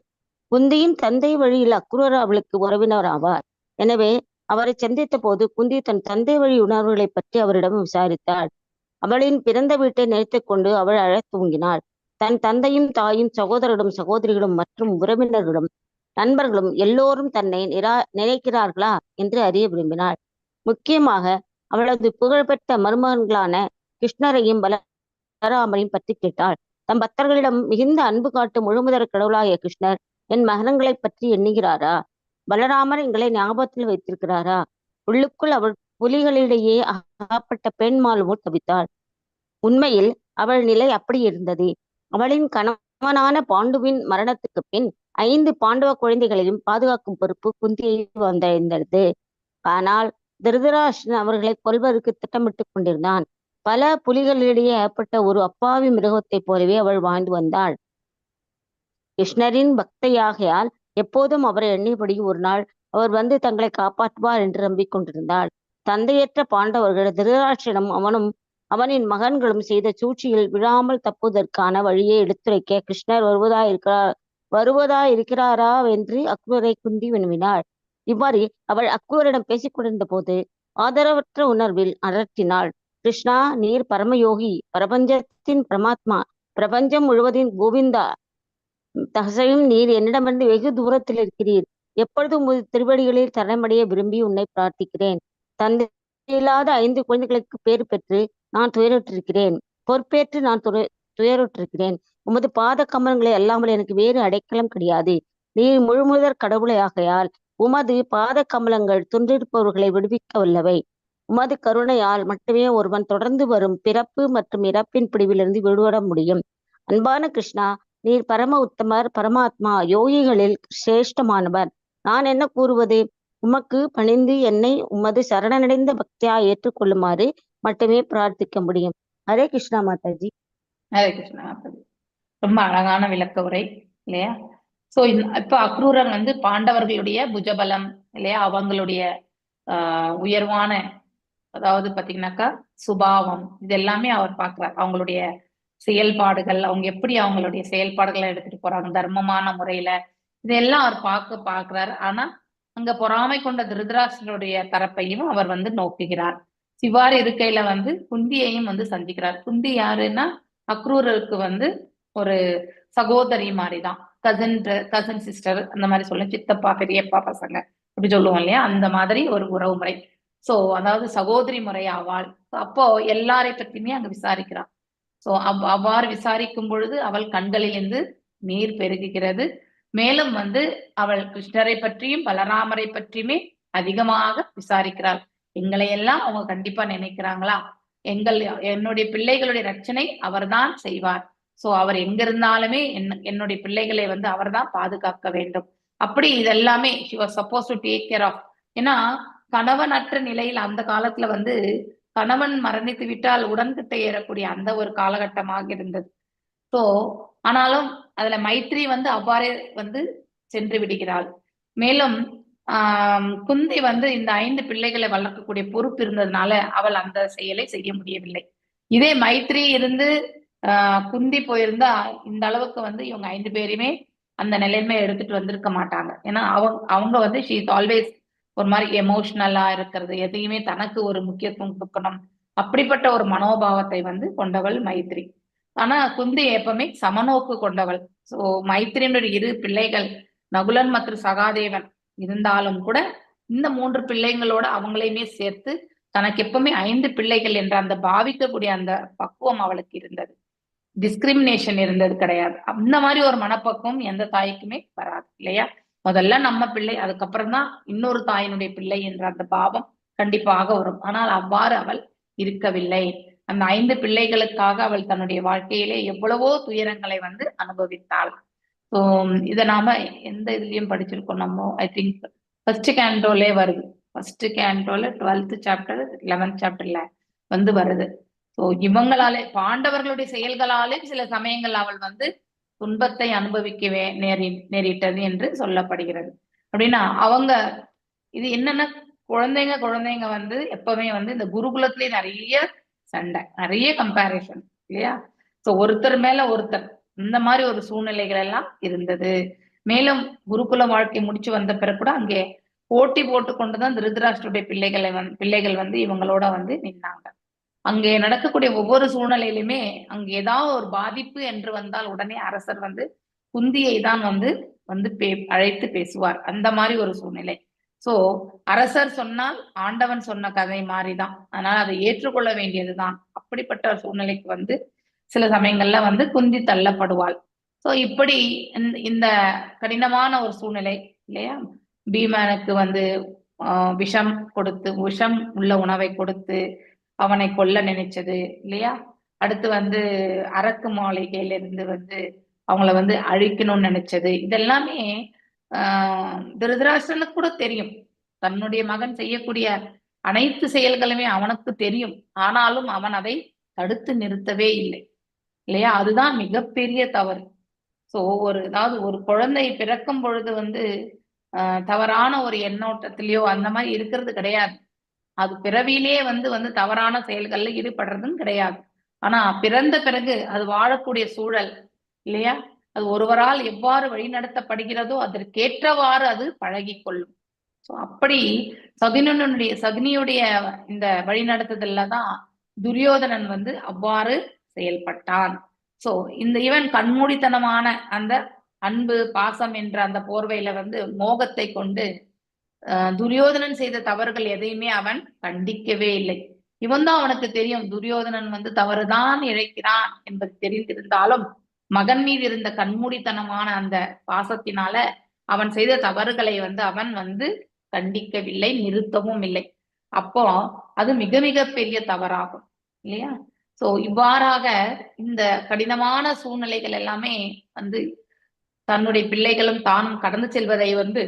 குந்தியின் தந்தை வழியில் அக்ரூர் அவளுக்கு உறவினர் ஆவார். எனவே அவரை சந்தித்த போது குந்தி தன் தந்தை வழி உணர்வுகளை பற்றி அவரிடம் விசாரித்தாள். அவளின் பிறந்த வீட்டை நினைத்துக் கொண்டு அவள் அழத் தூங்கினாள். தன் தந்தையும் தாயும் சகோதரரும் சகோதரிகளும் மற்றும் உறவினர்களும் நண்பர்களும் எல்லோரும் தன்னை நினைக்கிறார்களா என்று அறிய விரும்பினாள். முக்கியமாக அவளது புகழ்பெற்ற மருமகன்களான கிருஷ்ணரையும் பலராமரையும் பற்றி கேட்டாள். தம் பக்தர்களிடம் மிகுந்த அன்பு காட்டும் முழுமுதற் கடவுளாகிய கிருஷ்ணர் என் மகன்களை பற்றி எண்ணுகிறாரா? பலராமர் எங்களை ஞாபகத்தில் வைத்திருக்கிறாரா? உள்ளுக்குள் அவள் புலிகளிடையே அகப்பட்ட பெண்மாள் போல் தவித்தாள். உண்மையில் அவள் நிலை அப்படி இருந்தது. அவளின் கணவனான பாண்டுவின் மரணத்துக்கு பின் 5 பாண்டவ குழந்தைகளையும் பாதுகாக்கும் பொறுப்பு குந்தியை வந்தடைந்தது. ஆனால் திருதராஷ்டிரன் அவர்களை கொல்வதற்கு திட்டமிட்டுக் கொண்டிருந்தான். பல புலிகளிடையே ஏற்பட்ட ஒரு அப்பாவி மிருகத்தைப் போலவே அவள் வாழ்ந்து வந்தாள். கிருஷ்ணரின் பக்தையாகையால் எப்போதும் அவரை எண்ணியபடி ஒரு நாள் அவர் வந்து தங்களை காப்பாற்றுவார் என்று நம்பிக்கொண்டிருந்தாள். தந்தையற்ற பாண்டவர்கள் திருதராஷ்டிரனும் அவனின் மகன்களும் செய்த சூழ்ச்சியில் விழாமல் தப்புவதற்கான வழியை எடுத்துரைக்க கிருஷ்ணர் வருவதாயிருக்கிறாரா என்று அக்ரூரை குந்தி வினவினாள். இவ்வாறு அவள் அக்ரூரிடம் பேசிக் கொண்டிருந்த போது ஆதரவற்ற உணர்வில் அலற்றினாள். கிருஷ்ணா, நீர் பரமயோகி, பிரபஞ்சத்தின் பரமாத்மா, பிரபஞ்சம் முழுவதின் கோவிந்தா. தசையும் நீர் என்னிடமிருந்து வெகு தூரத்தில் இருக்கிறீர். எப்பொழுதும் திருவடிகளில் தரமடைய விரும்பி உன்னை பிரார்த்திக்கிறேன். தந்தை இல்லாத 5 குழந்தைகளுக்கு பேறு பெற்று நான் துயருற்றிருக்கிறேன். பொறுப்பேற்று நான் துயருற்றிருக்கிறேன். உமது பாத கமலங்களை அல்லாமல் எனக்கு வேறு அடைக்கலம் கிடையாது. நீர் முழுமுதற் கடவுளை ஆகையால் உமது பாத கமலங்கள் துன்றிருப்பவர்களை விடுவிக்க வல்லவை. உமது கருணையால் மட்டுமே ஒருவன் தொடர்ந்து வரும் பிறப்பு மற்றும் இறப்பின் பிடிவிலிருந்து விடுபட முடியும். அன்பான கிருஷ்ணா, நீர் பரம உத்தமர், பரமாத்மா, யோகிகளில் சிரேஷ்டமானவர். நான் என்ன கூறுவது? உமக்கு பணிந்து என்னை உமது சரணடைந்த பக்தியா ஏற்றுக்கொள்ளுமாறு மட்டுமே பிரார்த்திக்க முடியும். ஹரே கிருஷ்ணா மாதாஜி. ஹரே கிருஷ்ணா மாதாஜி. ரொம்ப அழகான விளக்க உரை இல்லையா? சோ இப்ப அக்ரூரன் வந்து பாண்டவர்களுடைய புஜபலம் இல்லையா, அவங்களுடைய உயர்வான, அதாவது பாத்தீங்கன்னாக்கா சுபாவம், இது எல்லாமே அவர் பார்க்கிறார். அவங்களுடைய செயல்பாடுகள், அவங்க எப்படி அவங்களுடைய செயல்பாடுகளை எடுத்துட்டு போறாங்க தர்மமான முறையில, இதெல்லாம் அவர் பார்க்கிறார். ஆனா அங்க பொறாமை கொண்ட திருதராஷ்டிரனுடைய தரப்பையும் அவர் வந்து நோக்குகிறார். சிவாரி இருக்கையில வந்து குந்தியையும் வந்து சந்திக்கிறார். குந்தி யாருன்னா அக்ரூரருக்கு வந்து ஒரு சகோதரி மாதிரிதான், கசின் சிஸ்டர் அந்த மாதிரி சொல்ல, சித்தப்பா பெரியப்பா பசங்க அப்படி சொல்லுவோம் இல்லையா, அந்த மாதிரி ஒரு உறவு முறை. சோ அதாவது சகோதரி முறை ஆவாள். அப்போ எல்லாரை பத்தியுமே அங்க விசாரிக்கிறான். சோ அவ்வாறு விசாரிக்கும் பொழுது அவள் கண்களிலிருந்து நீர் பெருகுகிறது. மேலும் வந்து அவள் கிருஷ்ணரை பற்றியும் பலராமரை பற்றியுமே அதிகமாக விசாரிக்கிறாள். எங்களை எல்லாம் அவங்க கண்டிப்பா நினைக்கிறாங்களா? என்னுடைய பிள்ளைகளுடைய ரட்சணை அவர்தான் செய்வார். சோ அவர் எங்க இருந்தாலுமே என்னுடைய பிள்ளைகளை வந்து அவர்தான் பாதுகாக்க வேண்டும். அப்படி இதெல்லாமே she was supposed to take care of. ஏன்னா கணவனற்ற நிலையில் அந்த காலத்துல வந்து கணவன் மரணித்து விட்டால் உடன்கட்டை ஏறக்கூடிய அந்த ஒரு காலகட்டமாக இருந்தது. சோ ஆனாலும் அதுல மைத்ரி வந்து அவ்வாறே வந்து சென்று விடுகிறாள். மேலும் குந்தி வந்து இந்த 5 பிள்ளைகளை வளர்க்கக்கூடிய பொறுப்பு இருந்ததுனால அவள் அந்த செயலை செய்ய முடியவில்லை. இதே மைத்ரி இருந்து குந்தி போயிருந்தா இந்த அளவுக்கு வந்து இவங்க 5 பேருமே அந்த நிலைமை எடுத்துட்டு வந்திருக்க மாட்டாங்க. ஏன்னா அவங்க வந்து ஷீ இஸ் ஆல்வேஸ் ஒரு மாதிரி எமோஷனலா இருக்கிறது, எதையுமே தனக்கு ஒரு முக்கியத்துவம் கொடுக்கணும், அப்படிப்பட்ட ஒரு மனோபாவத்தை வந்து கொண்டவள் மைத்ரி. ஆனா குந்தி எப்பவுமே சமநோக்கு கொண்டவள். சோ மைத்ரியினுடைய 2 பிள்ளைகள் நகுலன் மற்றும் சகாதேவன் இருந்தாலும் கூட இந்த 3 பிள்ளைங்களோட அவங்களையுமே சேர்த்து தனக்கு எப்பவுமே 5 பிள்ளைகள் என்ற அந்த பாவிக்கக்கூடிய அந்த பக்குவம் அவளுக்கு இருந்தது. டிஸ்கிரிமினேஷன் இருந்தது கிடையாது. அந்த மாதிரி ஒரு மனப்பக்குவம் எந்த தாய்க்குமே வராது இல்லையா? முதல்ல நம்ம பிள்ளை, அதுக்கப்புறம் தான் இன்னொரு தாயினுடைய பிள்ளை என்ற அந்த பாவம் கண்டிப்பாக வரும். ஆனால் அவ்வாறு அவள் இருக்கவில்லை. அந்த 5 பிள்ளைகளுக்காக அவள் தன்னுடைய வாழ்க்கையிலே எவ்வளவோ துயரங்களை வந்து அனுபவித்தாள். ஸோ இதை நாம எந்த இதுலயும் படிச்சிருக்கோம் நம்ம. ஐ திங்க் ஃபர்ஸ்ட் கேண்டோலே வருது. ஃபர்ஸ்ட் கேண்டோல 12th சாப்டர் 11th சாப்டர்ல வந்து வருது. ஸோ இவங்களாலே பாண்டவர்களுடைய செயல்களாலே சில சமயங்கள் அவள் வந்து துன்பத்தை அனுபவிக்கவே நேரிட்டது என்று சொல்லப்படுகிறது. அப்படின்னா அவங்க இது என்னன்னா குழந்தைங்க வந்து எப்பவுமே வந்து இந்த குருகுலத்திலேயே நிறைய சண்டை, நிறைய கம்பேரிசன் இல்லையா? ஸோ ஒருத்தர் மேல ஒருத்தர் இந்த மாதிரி ஒரு சூழ்நிலைகள் எல்லாம் இருந்தது. மேலும் குருகுல வாழ்க்கை முடிச்சு வந்த பிறகு கூட அங்கே போட்டி போட்டு கொண்டுதான் திருதராஷ்டிரருடைய பிள்ளைகள் வந்து இவங்களோட வந்து நின்னாங்க. அங்கே நடக்கக்கூடிய ஒவ்வொரு சூழ்நிலையிலுமே அங்க ஏதாவது ஒரு பாதிப்பு என்று வந்தால் உடனே அரசர் வந்து குந்தியை தான் வந்து அழைத்து பேசுவார். அந்த மாதிரி ஒரு சூழ்நிலை. சோ அரசர் சொன்னால் ஆண்டவன் சொன்ன கதை மாதிரிதான். அதனால அதை ஏற்றுக்கொள்ள வேண்டியதுதான். அப்படிப்பட்ட சூழ்நிலைக்கு வந்து சில சமயங்கள்ல வந்து குந்தி தள்ளப்படுவாள். சோ இப்படி இந்த கடினமான ஒரு சூழ்நிலை இல்லையா? பீமனுக்கு வந்து விஷம் உள்ள உணவை கொடுத்து அவனை கொல்ல நினைச்சது இல்லையா? அடுத்து வந்து அரக்கு மாளிகையில இருந்து வந்து அவங்கள வந்து அழிக்கணும்னு நினைச்சது. இதெல்லாமே திருதராஷ்டிரனுக்கு கூட தெரியும். தன்னுடைய மகன் செய்யக்கூடிய அனைத்து செயல்களுமே அவனுக்கு தெரியும். ஆனாலும் அவன் அதை தடுத்து நிறுத்தவே இல்லை இல்லையா? அதுதான் மிகப்பெரிய தவறு. சோ அதாவது ஒரு குழந்தை பிறக்கும் பொழுது வந்து தவறான ஒரு எண்ணோட்டத்திலயோ அந்த மாதிரி இருக்கிறது கிடையாது. அது பிறவியிலேயே வந்து தவறான செயல்கள்ல ஈடுபடுறதும் கிடையாது. ஆனா பிறந்த பிறகு அது வாழக்கூடிய சூழல் இல்லையா? அது ஒருவரால் எவ்வாறு வழிநடத்தப்படுகிறதோ அதற்கேற்றவாறு அது பழகி கொள்ளும். சோ அப்படி சகுனியுடைய இந்த வழிநடத்துதல்ல தான் துரியோதனன் வந்து அவ்வாறு செயல்பட்டான். சோ இவன் கண்மூடித்தனமான அந்த அன்பு பாசம் என்ற அந்த போர்வையில வந்து மோகத்தை கொண்டு துரியோதனன் செய்த தவறுகள் எதையுமே அவன் கண்டிக்கவே இல்லை. இவன் தான் அவனுக்கு தெரியும் துரியோதனன் வந்து தவறுதான் இழைக்கிறான் என்பது தெரிந்திருந்தாலும் மகன் மீது இருந்த கண்மூடித்தனமான அந்த பாசத்தினால அவன் செய்த தவறுகளை வந்து அவன் வந்து கண்டிக்கவில்லை, நிறுத்தவும் இல்லை. அப்போ அது மிக மிக பெரிய தவறாகும் இல்லையா? சோ இவ்வாறாக இந்த கடினமான சூழ்நிலைகள் எல்லாமே வந்து தன்னுடைய பிள்ளைகளும் தானும் கடந்து செல்வதை வந்து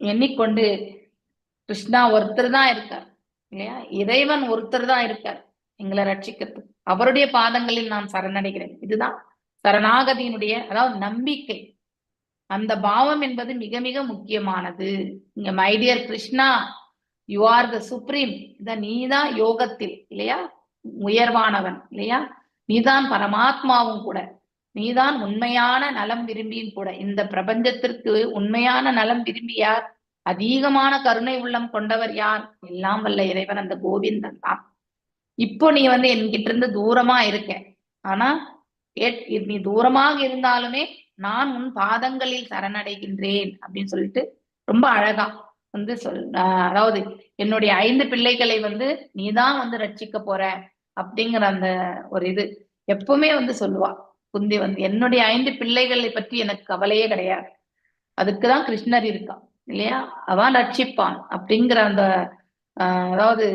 எண்ணிக்கொண்டு கிருஷ்ணா ஒருத்தர் தான் இருக்கார் இல்லையா? இறைவன் ஒருத்தர் தான் இருக்கார் எங்களை ரட்சிக்கிறதுக்கு. அவருடைய பாதங்களில் நான் சரணடைகிறேன். இதுதான் சரணாகதியினுடைய அதாவது நம்பிக்கை. அந்த பாவம் என்பது மிக மிக முக்கியமானது. இங்க my dear Krishna you are the supreme. நீதான் யோகத்தில் இல்லையா உயர்வானவன் இல்லையா? நீதான் பரமாத்மாவும் கூட. நீதான் உண்மையான நலம் விரும்பியும் கூட. இந்த பிரபஞ்சத்திற்கு உண்மையான நலம் விரும்பி யார்? அதிகமான கருணை உள்ளம் கொண்டவர் யார்? எல்லாம் வல்ல இறைவன் அந்த கோவிந்தன் தான். இப்போ நீ வந்து என்கிட்ட இருந்து தூரமா இருக்க. ஆனா நீ தூரமாக இருந்தாலுமே நான் உன் பாதங்களில் சரணடைகின்றேன் அப்படின்னு சொல்லிட்டு ரொம்ப அழகா வந்து அதாவது என்னுடைய 5 பிள்ளைகளை வந்து நீதான் வந்து ரட்சிக்க போற அப்படிங்கிற அந்த ஒரு இது எப்பவுமே வந்து சொல்லுவா குந்தி வந்து. என்னுடைய 5 பிள்ளைகளை பற்றி எனக்கு கவலையே கிடையாது. அதுக்குதான் கிருஷ்ணர் இருக்கான் இல்லையா? அவன் ரட்சிப்பான் அப்படிங்கிற அந்த அதாவது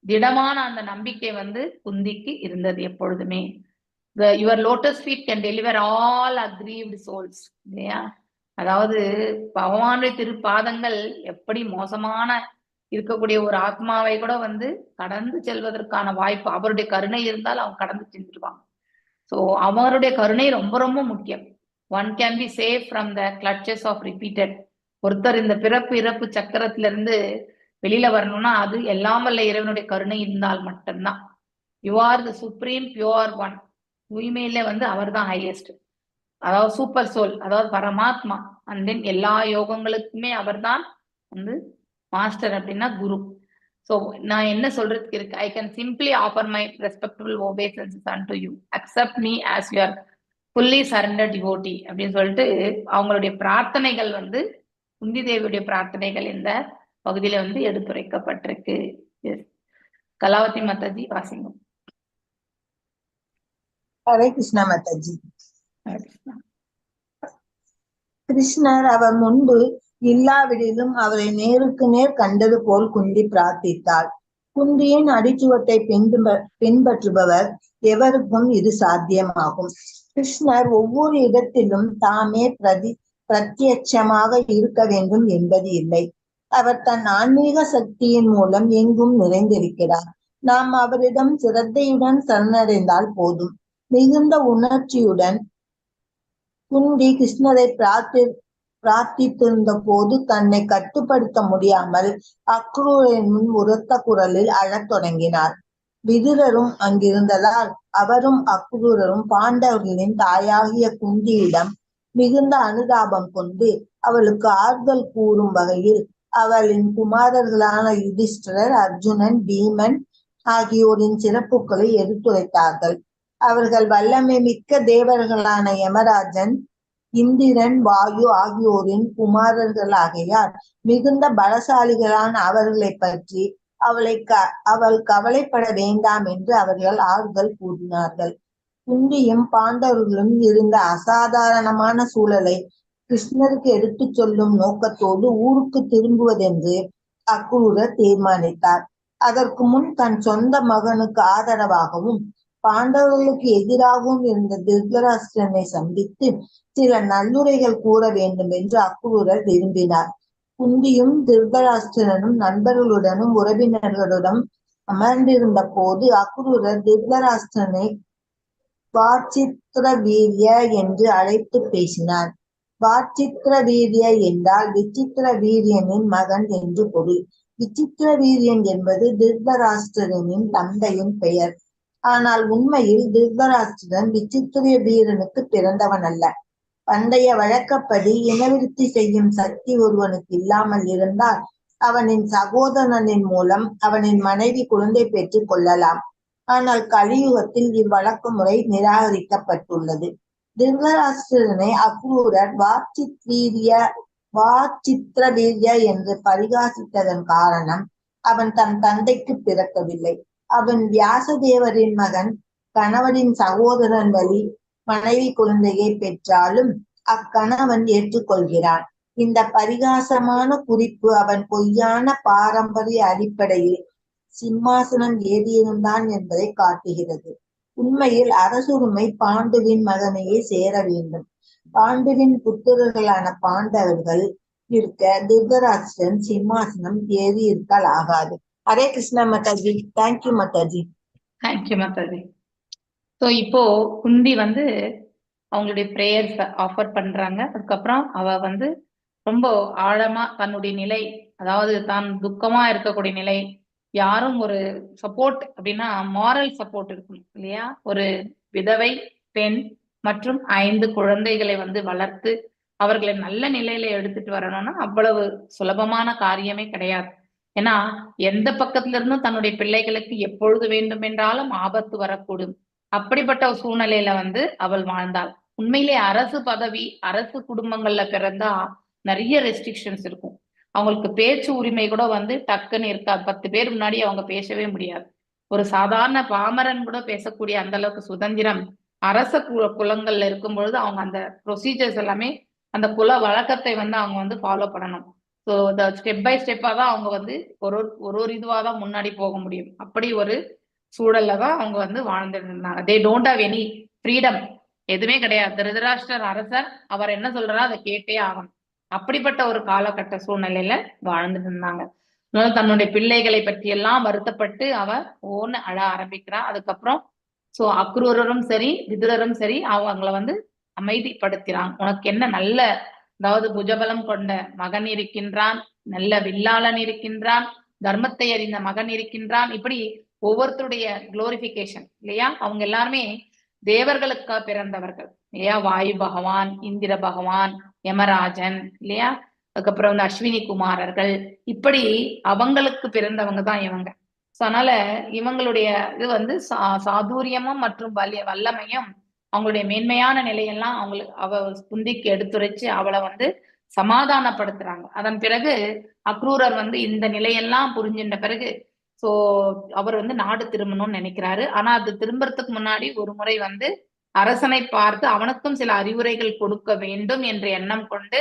திடமான அந்த நம்பிக்கை வந்து குந்திக்கு இருந்தது எப்பொழுதுமே. Your lotus feet can deliver all aggrieved souls இல்லையா? அதாவது பகவானுடைய திருப்பாதங்கள் எப்படி மோசமான இருக்கக்கூடிய ஒரு ஆத்மாவை கூட வந்து கடந்து செல்வதற்கான வாய்ப்பு, அவருடைய கருணை இருந்தால் அவங்க கடந்து சென்றுவாங்க. சோ அவருடைய கருணை ரொம்ப ரொம்ப முக்கியம். One can be save from the clutches of repeated. ஒருத்தர் இந்த பிறப்பு இறப்பு சக்கரத்துல இருந்து வெளியில வரணும்னா அது எல்லாம் வல்ல இறைவனுடைய கருணை இருந்தால் மட்டும்தான். You are the supreme pure one. தூய்மையில வந்து அவர் தான் ஹையஸ்ட், அதாவது சூப்பர் சோல், அதாவது பரமாத்மா. அண்ட் தென் எல்லா யோகங்களுக்குமே அவர் தான் வந்து மாஸ்டர் அப்படின்னா குரு. சோ நான் என்ன சொல்றதுக்கு இருக்கு? I can simply offer my respectable obeisances unto you. Accept me as your fully surrendered devotee அப்படின்னு சொல்லிட்டு அவங்களுடைய பிரார்த்தனைகள் வந்து குந்தி தேவியுடைய பிரார்த்தனைகள் இந்த பகுதியில வந்து எடுத்துரைக்கப்பட்டிருக்கு. கலாவதி மாதாஜி வாசிங்க. ஹரே கிருஷ்ணா மாதாஜி. கிருஷ்ணர் அவர் முன்பு இல்லாவிடிலும் அவரை நேருக்கு நேர் கண்டது போல் குந்தி பிரார்த்தித்தாள். குந்தியின் அடிச்சுவட்டை பின்பற்றுபவர் எவருக்கும் இது சாத்தியமாகும். கிருஷ்ணர் ஒவ்வொரு இடத்திலும் தாமே பிரத்யட்சமாக இருக்க வேண்டும் என்பது இல்லை. அவர் தன் ஆன்மீக சக்தியின் மூலம் எங்கும் நிறைந்திருக்கிறார். நாம் அவரிடம் சிரத்தையுடன் சரணடைந்தால் போதும். மிகுந்த உணர்ச்சியுடன் குந்தி கிருஷ்ணரை பிரார்த்தித்திருந்த போது தன்னை கட்டுப்படுத்த முடியாமல் அக்ரூரனின் உரத்த குரலில் அழத் தொடங்கினார். விதுரரும் அங்கிருந்ததால் அவரும் அக்ரூரரும் பாண்டவர்களின் தாயாகிய குந்தியிடம் மிகுந்த அனுதாபம் கொண்டு அவளுக்கு ஆறுதல் கூறும் வகையில் அவளின் குமாரர்களான யுதிஷ்டிரர், அர்ஜுனன், பீமன் ஆகியோரின் சிறப்புகளை எடுத்துரைத்தார்கள். அவர்கள் வல்லமை மிக்க தேவர்களான யமராஜன், இந்திரன், வாயு ஆகியோரின் குமாரர்களாகையால் மிகுந்த பலசாலிகளான அவர்களை பற்றி அவள் கவலைப்பட வேண்டாம் என்று அவர்கள் ஆறுதல் கூறினார்கள். குந்தியும் பாண்டவர்களும் இருந்த அசாதாரணமான சூழலை கிருஷ்ணருக்கு எடுத்துச் சொல்லும் நோக்கத்தோடு ஊருக்கு திரும்புவதென்று அக்ரூரர் தீர்மானித்தார். அதற்கு முன் தன் சொந்த மகனுக்கு ஆதரவாகவும் பாண்டவர்களுக்கு எதிராகவும் இருந்த திருதராஷ்டிரனை சந்தித்து சில நல்லுரைகள் கூற வேண்டும் என்று அக்ரூரர் விரும்பினார். குந்தியும் திருதராஷ்டிரனும் நண்பர்களுடனும் உறவினர்களுடன் அமர்ந்திருந்த போது அக்ரூரர் திருதராஷ்டிரனை வாச்சித்திர வீரிய என்று அழைத்து பேசினார். வாச்சித்திர வீரிய என்றால் விசித்திர வீரியனின் மகன் என்று பொருள். விசித்திர வீரியன் என்பது திருதராஷ்டிரனின் தந்தையின் பெயர். ஆனால் உண்மையில் திருதராஷ்டிரன் விசித்திர வீரனுக்கு பிறந்தவன் அல்ல. பண்டைய வழக்கப்படி இனவிருத்தி செய்யும் சக்தி ஒருவனுக்கு இல்லாமல் இருந்தால் அவனின் சகோதரனின் மூலம் அவனின் மனைவி குழந்தை பெற்றுக் கொள்ளலாம். ஆனால் கலியுகத்தில் இவ்வழக்கு முறை நிராகரிக்கப்பட்டுள்ளது. திருதராஷ்டிரனை அக்ரூரர் வாச்சித்திர வீரிய என்று பரிகாசித்ததன் காரணம் அவன் தன் தந்தைக்கு பிறக்கவில்லை. அவன் வியாசதேவரின் மகன், கணவனின் சகோதரன் வழி மனைவி குழந்தையை பெற்றாலும் அக்கணவன் ஏற்றுக்கொள்கிறான். இந்த பரிகாசமான குறிப்பு அவன் பொய்யான பாரம்பரிய அடிப்படையில் சிம்மாசனம் ஏறியிருந்தான் என்பதை காட்டுகிறது. உண்மையில் அரசுரிமை பாண்டுவின் மகனையே சேர வேண்டும். பாண்டுவின் புத்திரர்களான பாண்டவர்கள் இருக்க திருதராஷ்டிரன் சிம்மாசனம் ஏறி இருக்கல் ஆகாது. Hare Krishna Mataji. Thank you Mataji. Thank you Mataji. So இப்போ குந்தி வந்து அவங்களுடைய ப்ரேயர்ஸ் ஆஃபர் பண்றாங்க. அதுக்கப்புறம் அவ ரொம்ப ஆழமா தன்னுடைய நிலை, அதாவது தான் துக்கமா இருக்கக்கூடிய நிலை, யாரும் ஒரு சப்போர்ட் அப்படின்னா மாரல் சப்போர்ட் இருக்கணும் இல்லையா? ஒரு விதவை பெண் மற்றும் 5 குழந்தைகளை வளர்த்து அவர்களை நல்ல நிலையில எடுத்துட்டு வரணும்னா அவ்வளவு சுலபமான காரியமே கிடையாது. ஏன்னா எந்த பக்கத்துல இருந்தும் தன்னுடைய பிள்ளைகளுக்கு எப்பொழுது வேண்டும் என்றாலும் ஆபத்து வரக்கூடும். அப்படிப்பட்ட ஒரு சூழ்நிலையில அவள் வாழ்ந்தாள். உண்மையிலே அரசு பதவி, அரசு குடும்பங்கள்ல பிறந்தா நிறைய ரெஸ்ட்ரிக்ஷன்ஸ் இருக்கும். அவங்களுக்கு பேச்சு உரிமை கூட டக்குன்னு இருக்காது. 10 பேர் முன்னாடி அவங்க பேசவே முடியாது. ஒரு சாதாரண பாமரன் கூட பேசக்கூடிய அந்த அளவுக்கு சுதந்திரம் அரச குலங்கள்ல இருக்கும் பொழுது அவங்க அந்த ப்ரொசீஜர்ஸ் எல்லாமே அந்த குல வழக்கத்தை அவங்க ஃபாலோ பண்ணணும். ஸோ ஸ்டெப் பை ஸ்டெப்பா தான் அவங்க ஒரு இதுவாதான் முன்னாடி போக முடியும். அப்படி ஒரு சூழல்ல தான் அவங்க வாழ்ந்துட்டு இருந்தாங்க. They don't have any freedom, எதுவுமே கிடையாது. திருதராஷ்டிரர் அரசர், அவர் என்ன சொல்றாரோ அதை கேட்டே ஆகணும். அப்படிப்பட்ட ஒரு காலகட்ட சூழ்நிலையில வாழ்ந்துட்டு இருந்தாங்க. தன்னுடைய பிள்ளைகளை பற்றி எல்லாம் வருத்தப்பட்டு அவ ஓன்னு அழ ஆரம்பிக்கிறா. அதுக்கப்புறம் சோ அக்ரூரரும் சரி விதுரரும் சரி அவங்கள அமைதிப்படுத்துறாங்க. உனக்கு என்ன நல்ல, அதாவது புஜபலம் கொண்ட மகன் இருக்கின்றான், நல்ல வில்லாளன் இருக்கின்றான், தர்மத்தை அறிந்த மகன் இருக்கின்றான். இப்படி ஒவ்வொருத்தருடைய குளோரிபிகேஷன் இல்லையா? அவங்க எல்லாருமே தேவர்களுக்காக பிறந்தவர்கள் இல்லையா? வாயு பகவான், இந்திர பகவான், யமராஜன் இல்லையா? அதுக்கப்புறம் அஸ்வினி குமாரர்கள், இப்படி அவங்களுக்கு பிறந்தவங்க தான் இவங்க. சோ அதனால இவங்களுடைய இது சாதுரியமும் மற்றும் வல்லமையும் அவங்களுடைய மேன்மையான நிலையெல்லாம் அவ குந்திக்கு எடுத்துரைச்சு அவளை சமாதானப்படுத்துறாங்க. அதன் பிறகு அக்ரூரர் இந்த நிலையெல்லாம் புரிஞ்சின்ற பிறகு சோ அவர் நாடு திரும்பணும்னு நினைக்கிறாரு. ஆனா அது திரும்புறதுக்கு முன்னாடி ஒரு முறை அரசனை பார்த்து அவனுக்கும் சில அறிவுரைகள் கொடுக்க வேண்டும் என்ற எண்ணம் கொண்டு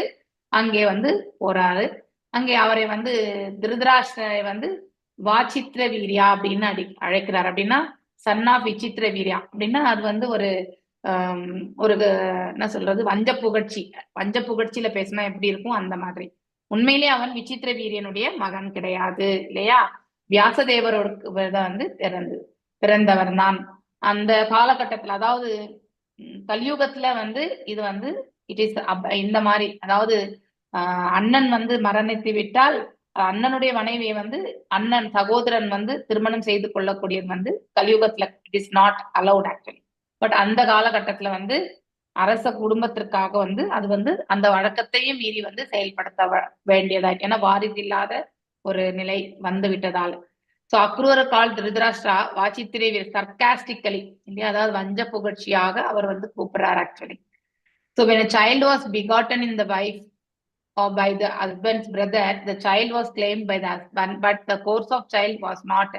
அங்கே போறாரு. அங்கே அவரை திருதராஷ்டிரரை வாச்சித்திர வீரியா அப்படின்னு அழைக்கிறார். அப்படின்னா சன் ஆஃப் விசித்திர வீரியா அப்படின்னா அது ஒரு ஒரு என்ன சொல்றது, வஞ்ச புகழ்ச்சியில பேசினா எப்படி இருக்கும் அந்த மாதிரி. உண்மையிலேயே அவன் விசித்திர வீரியனுடைய மகன் கிடையாது இல்லையா, வியாசதேவரோட வந்து பிறந்தவர் தான். அந்த காலகட்டத்துல, அதாவது கலியுகத்துல வந்து இது வந்து இட் இஸ் இந்த மாதிரி, அதாவது அண்ணன் வந்து மரணித்து விட்டால் அண்ணனுடைய மனைவியை வந்து அண்ணன் சகோதரன் வந்து திருமணம் செய்து கொள்ளக்கூடியது வந்து கலியுகத்துல it is not allowed actually. But அந்த காலகட்டத்துல வந்து அரச குடும்பத்திற்காக வந்து அது வந்து அந்த வழக்கத்தையும் மீறி வந்து செயல்படுத்த வேண்டியதா, ஏன்னா வாரிசு இல்லாத ஒரு நிலை வந்து விட்டதால். சோ அக்ரூர கால் திருதராஷ்டிரா வாசித்திரே சர்காஸ்டிக்கலி இல்லையா, அதாவது வஞ்ச புகழ்ச்சியாக அவர் வந்து கூப்பிடுறார் actually. So when a child was begotten in the wife or by the husband's brother, the child was claimed by the husband, but the course of child was not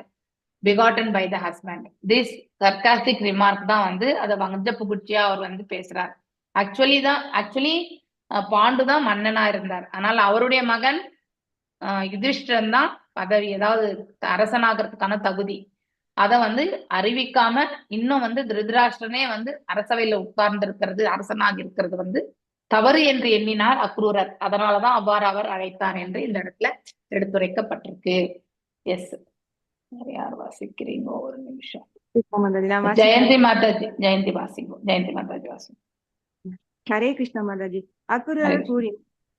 begotten by the husband. This sarcastic remark தான் வந்து அதை வஞ்ச புகழ்ச்சியா அவர் வந்து பேசுறார். Actually bond தான் மன்னனா இருந்தார். ஆனால் அவருடைய மகன் யுதிஷ்டிரன் தான் பதவி, அதாவது அரசனாகிறதுக்கான தகுதி, அதை வந்து அறிவிக்காம இன்னும் வந்து திருதராஷ்டிரனே வந்து அரசவையில உட்கார்ந்து இருக்கிறது, அரசனாக இருக்கிறது வந்து தவறு என்று எண்ணினார் அக்ரூரர். அதனாலதான் அவ்வாறு அவர் அழைத்தார் என்று இந்த இடத்துல எடுத்துரைக்கப்பட்டிருக்கு. எஸ், யார் வாசிக்கிறீங்க? ஒரு நிமிஷம். ஜெயந்தி மாதாஜி, ஜெயந்தி வாசிங்கோ. ஜெயந்தி மாதாஜி வாசிங்க. ஹரே கிருஷ்ண மாதாஜி. அக்ரூரர் கூறி,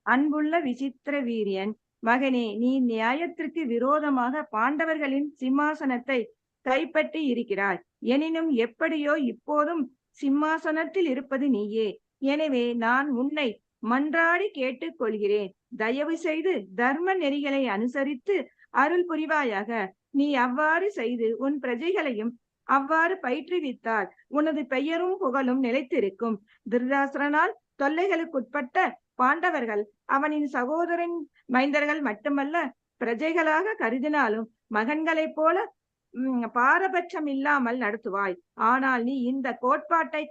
அன்புள்ள விசித்திர வீரியன் மகனே, நீ நியாயத்திற்கு விரோதமாக பாண்டவர்களின் சிம்மாசனத்தை கைப்பற்றி இருக்கிறாய். எனினும் எப்படியோ இப்போதும் சிம்மாசனத்தில் இருப்பது நீயே. எனவே நான் உன்னை மன்றாடி கேட்டுக் கொள்கிறேன், தயவு செய்து தர்ம நெறிகளை அனுசரித்து அருள் புரிவாயாக. நீ அவ்வாறு செய்து உன் பிரஜைகளையும் அவ்வாறு பயிற்றுவித்தால் உனது பெயரும் புகழும் நிலைத்திருக்கும். திருதராஷ்டிரனால் தொல்லைகளுக்குட்பட்ட பாண்டவர்கள் அவனின் சகோதரன் மைந்தர்கள் மட்டுமல்ல, பிரஜைகளாக கருதினாலும் மகன்களைப் போல பாரபட்சம் இல்லாமல் நடத்துவாய். ஆனால் நீ இந்த கோட்பாட்டை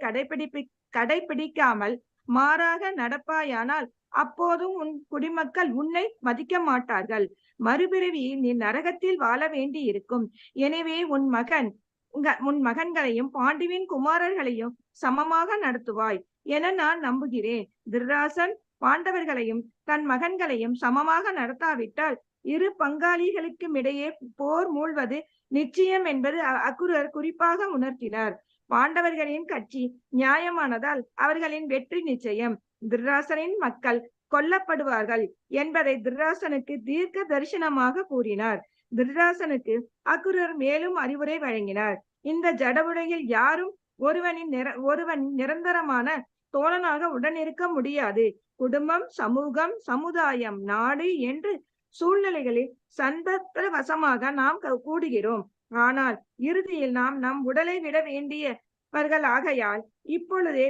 கடைபிடிக்காமல் மாறாக நடப்பாயானால் அப்போதும் உன் குடிமக்கள் உன்னை மதிக்க மாட்டார்கள். மறுபிறவியில் நீ நரகத்தில் வாழ வேண்டி இருக்கும். எனவே உன் மகன்களையும் பாண்டுவின் குமாரர்களையும் சமமாக நடத்துவாய் என நான் நம்புகிறேன். திருதராசன் பாண்டவர்களையும் தன் மகன்களையும் சமமாக நடத்தாவிட்டால் இரு பங்காளிகளுக்கும் இடையே போர் மூழ்வது நிச்சயம் என்பது அக்ரூரர் குறிப்பாக உணர்த்தினார். பாண்டவர்களின் கட்சி நியாயமானதால் அவர்களின் வெற்றி நிச்சயம். திருதராசனின் மக்கள் கொல்லப்படுவார்கள் என்பதை திருதராசனுக்கு தீர்க்க தரிசனமாக கூறினார். திருதராசனுக்கு அக்ரூரர் மேலும் அறிவுரை வழங்கினார். இந்த ஜடவுடையில் யாரும் ஒருவன் நிரந்தரமான தோழனாக உடனிருக்க முடியாது. குடும்பம், சமூகம், சமுதாயம், நாடு என்று சூழ்நிலைகளில் சந்தர்ப்ப வசமாக நாம் கூடுகிறோம். ஆனால் இறுதியில் நாம் நம் உடலை விட வேண்டியவர்கள் ஆகையால் இப்பொழுதே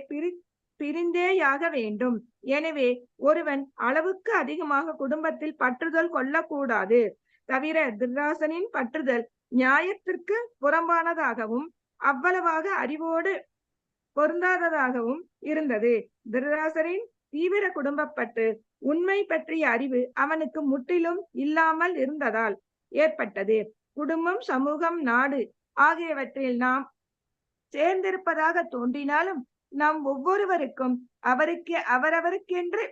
பிரிந்தேயாக வேண்டும். எனவே ஒருவன் அளவுக்கு அதிகமாக குடும்பத்தில் பற்றுதல் கொள்ளக்கூடாது. தவிர திருதராசனின் பற்றுதல் நியாயத்திற்கு புறம்பானதாகவும் அவ்வளவாக அறிவோடு பொருந்தாததாகவும் இருந்தது. திருதராசரின் தீவிர குடும்பப்பற்று உண்மை பற்றிய அறிவு அவனுக்கு முற்றிலும் இல்லாமல் இருந்ததால் ஏற்பட்டது. குடும்பம், சமூகம், நாடு ஆகியவற்றில் நாம் சேர்ந்திருப்பதாக தோன்றினாலும் நாம் ஒவ்வொருவருக்கும் அவரவருக்கென்று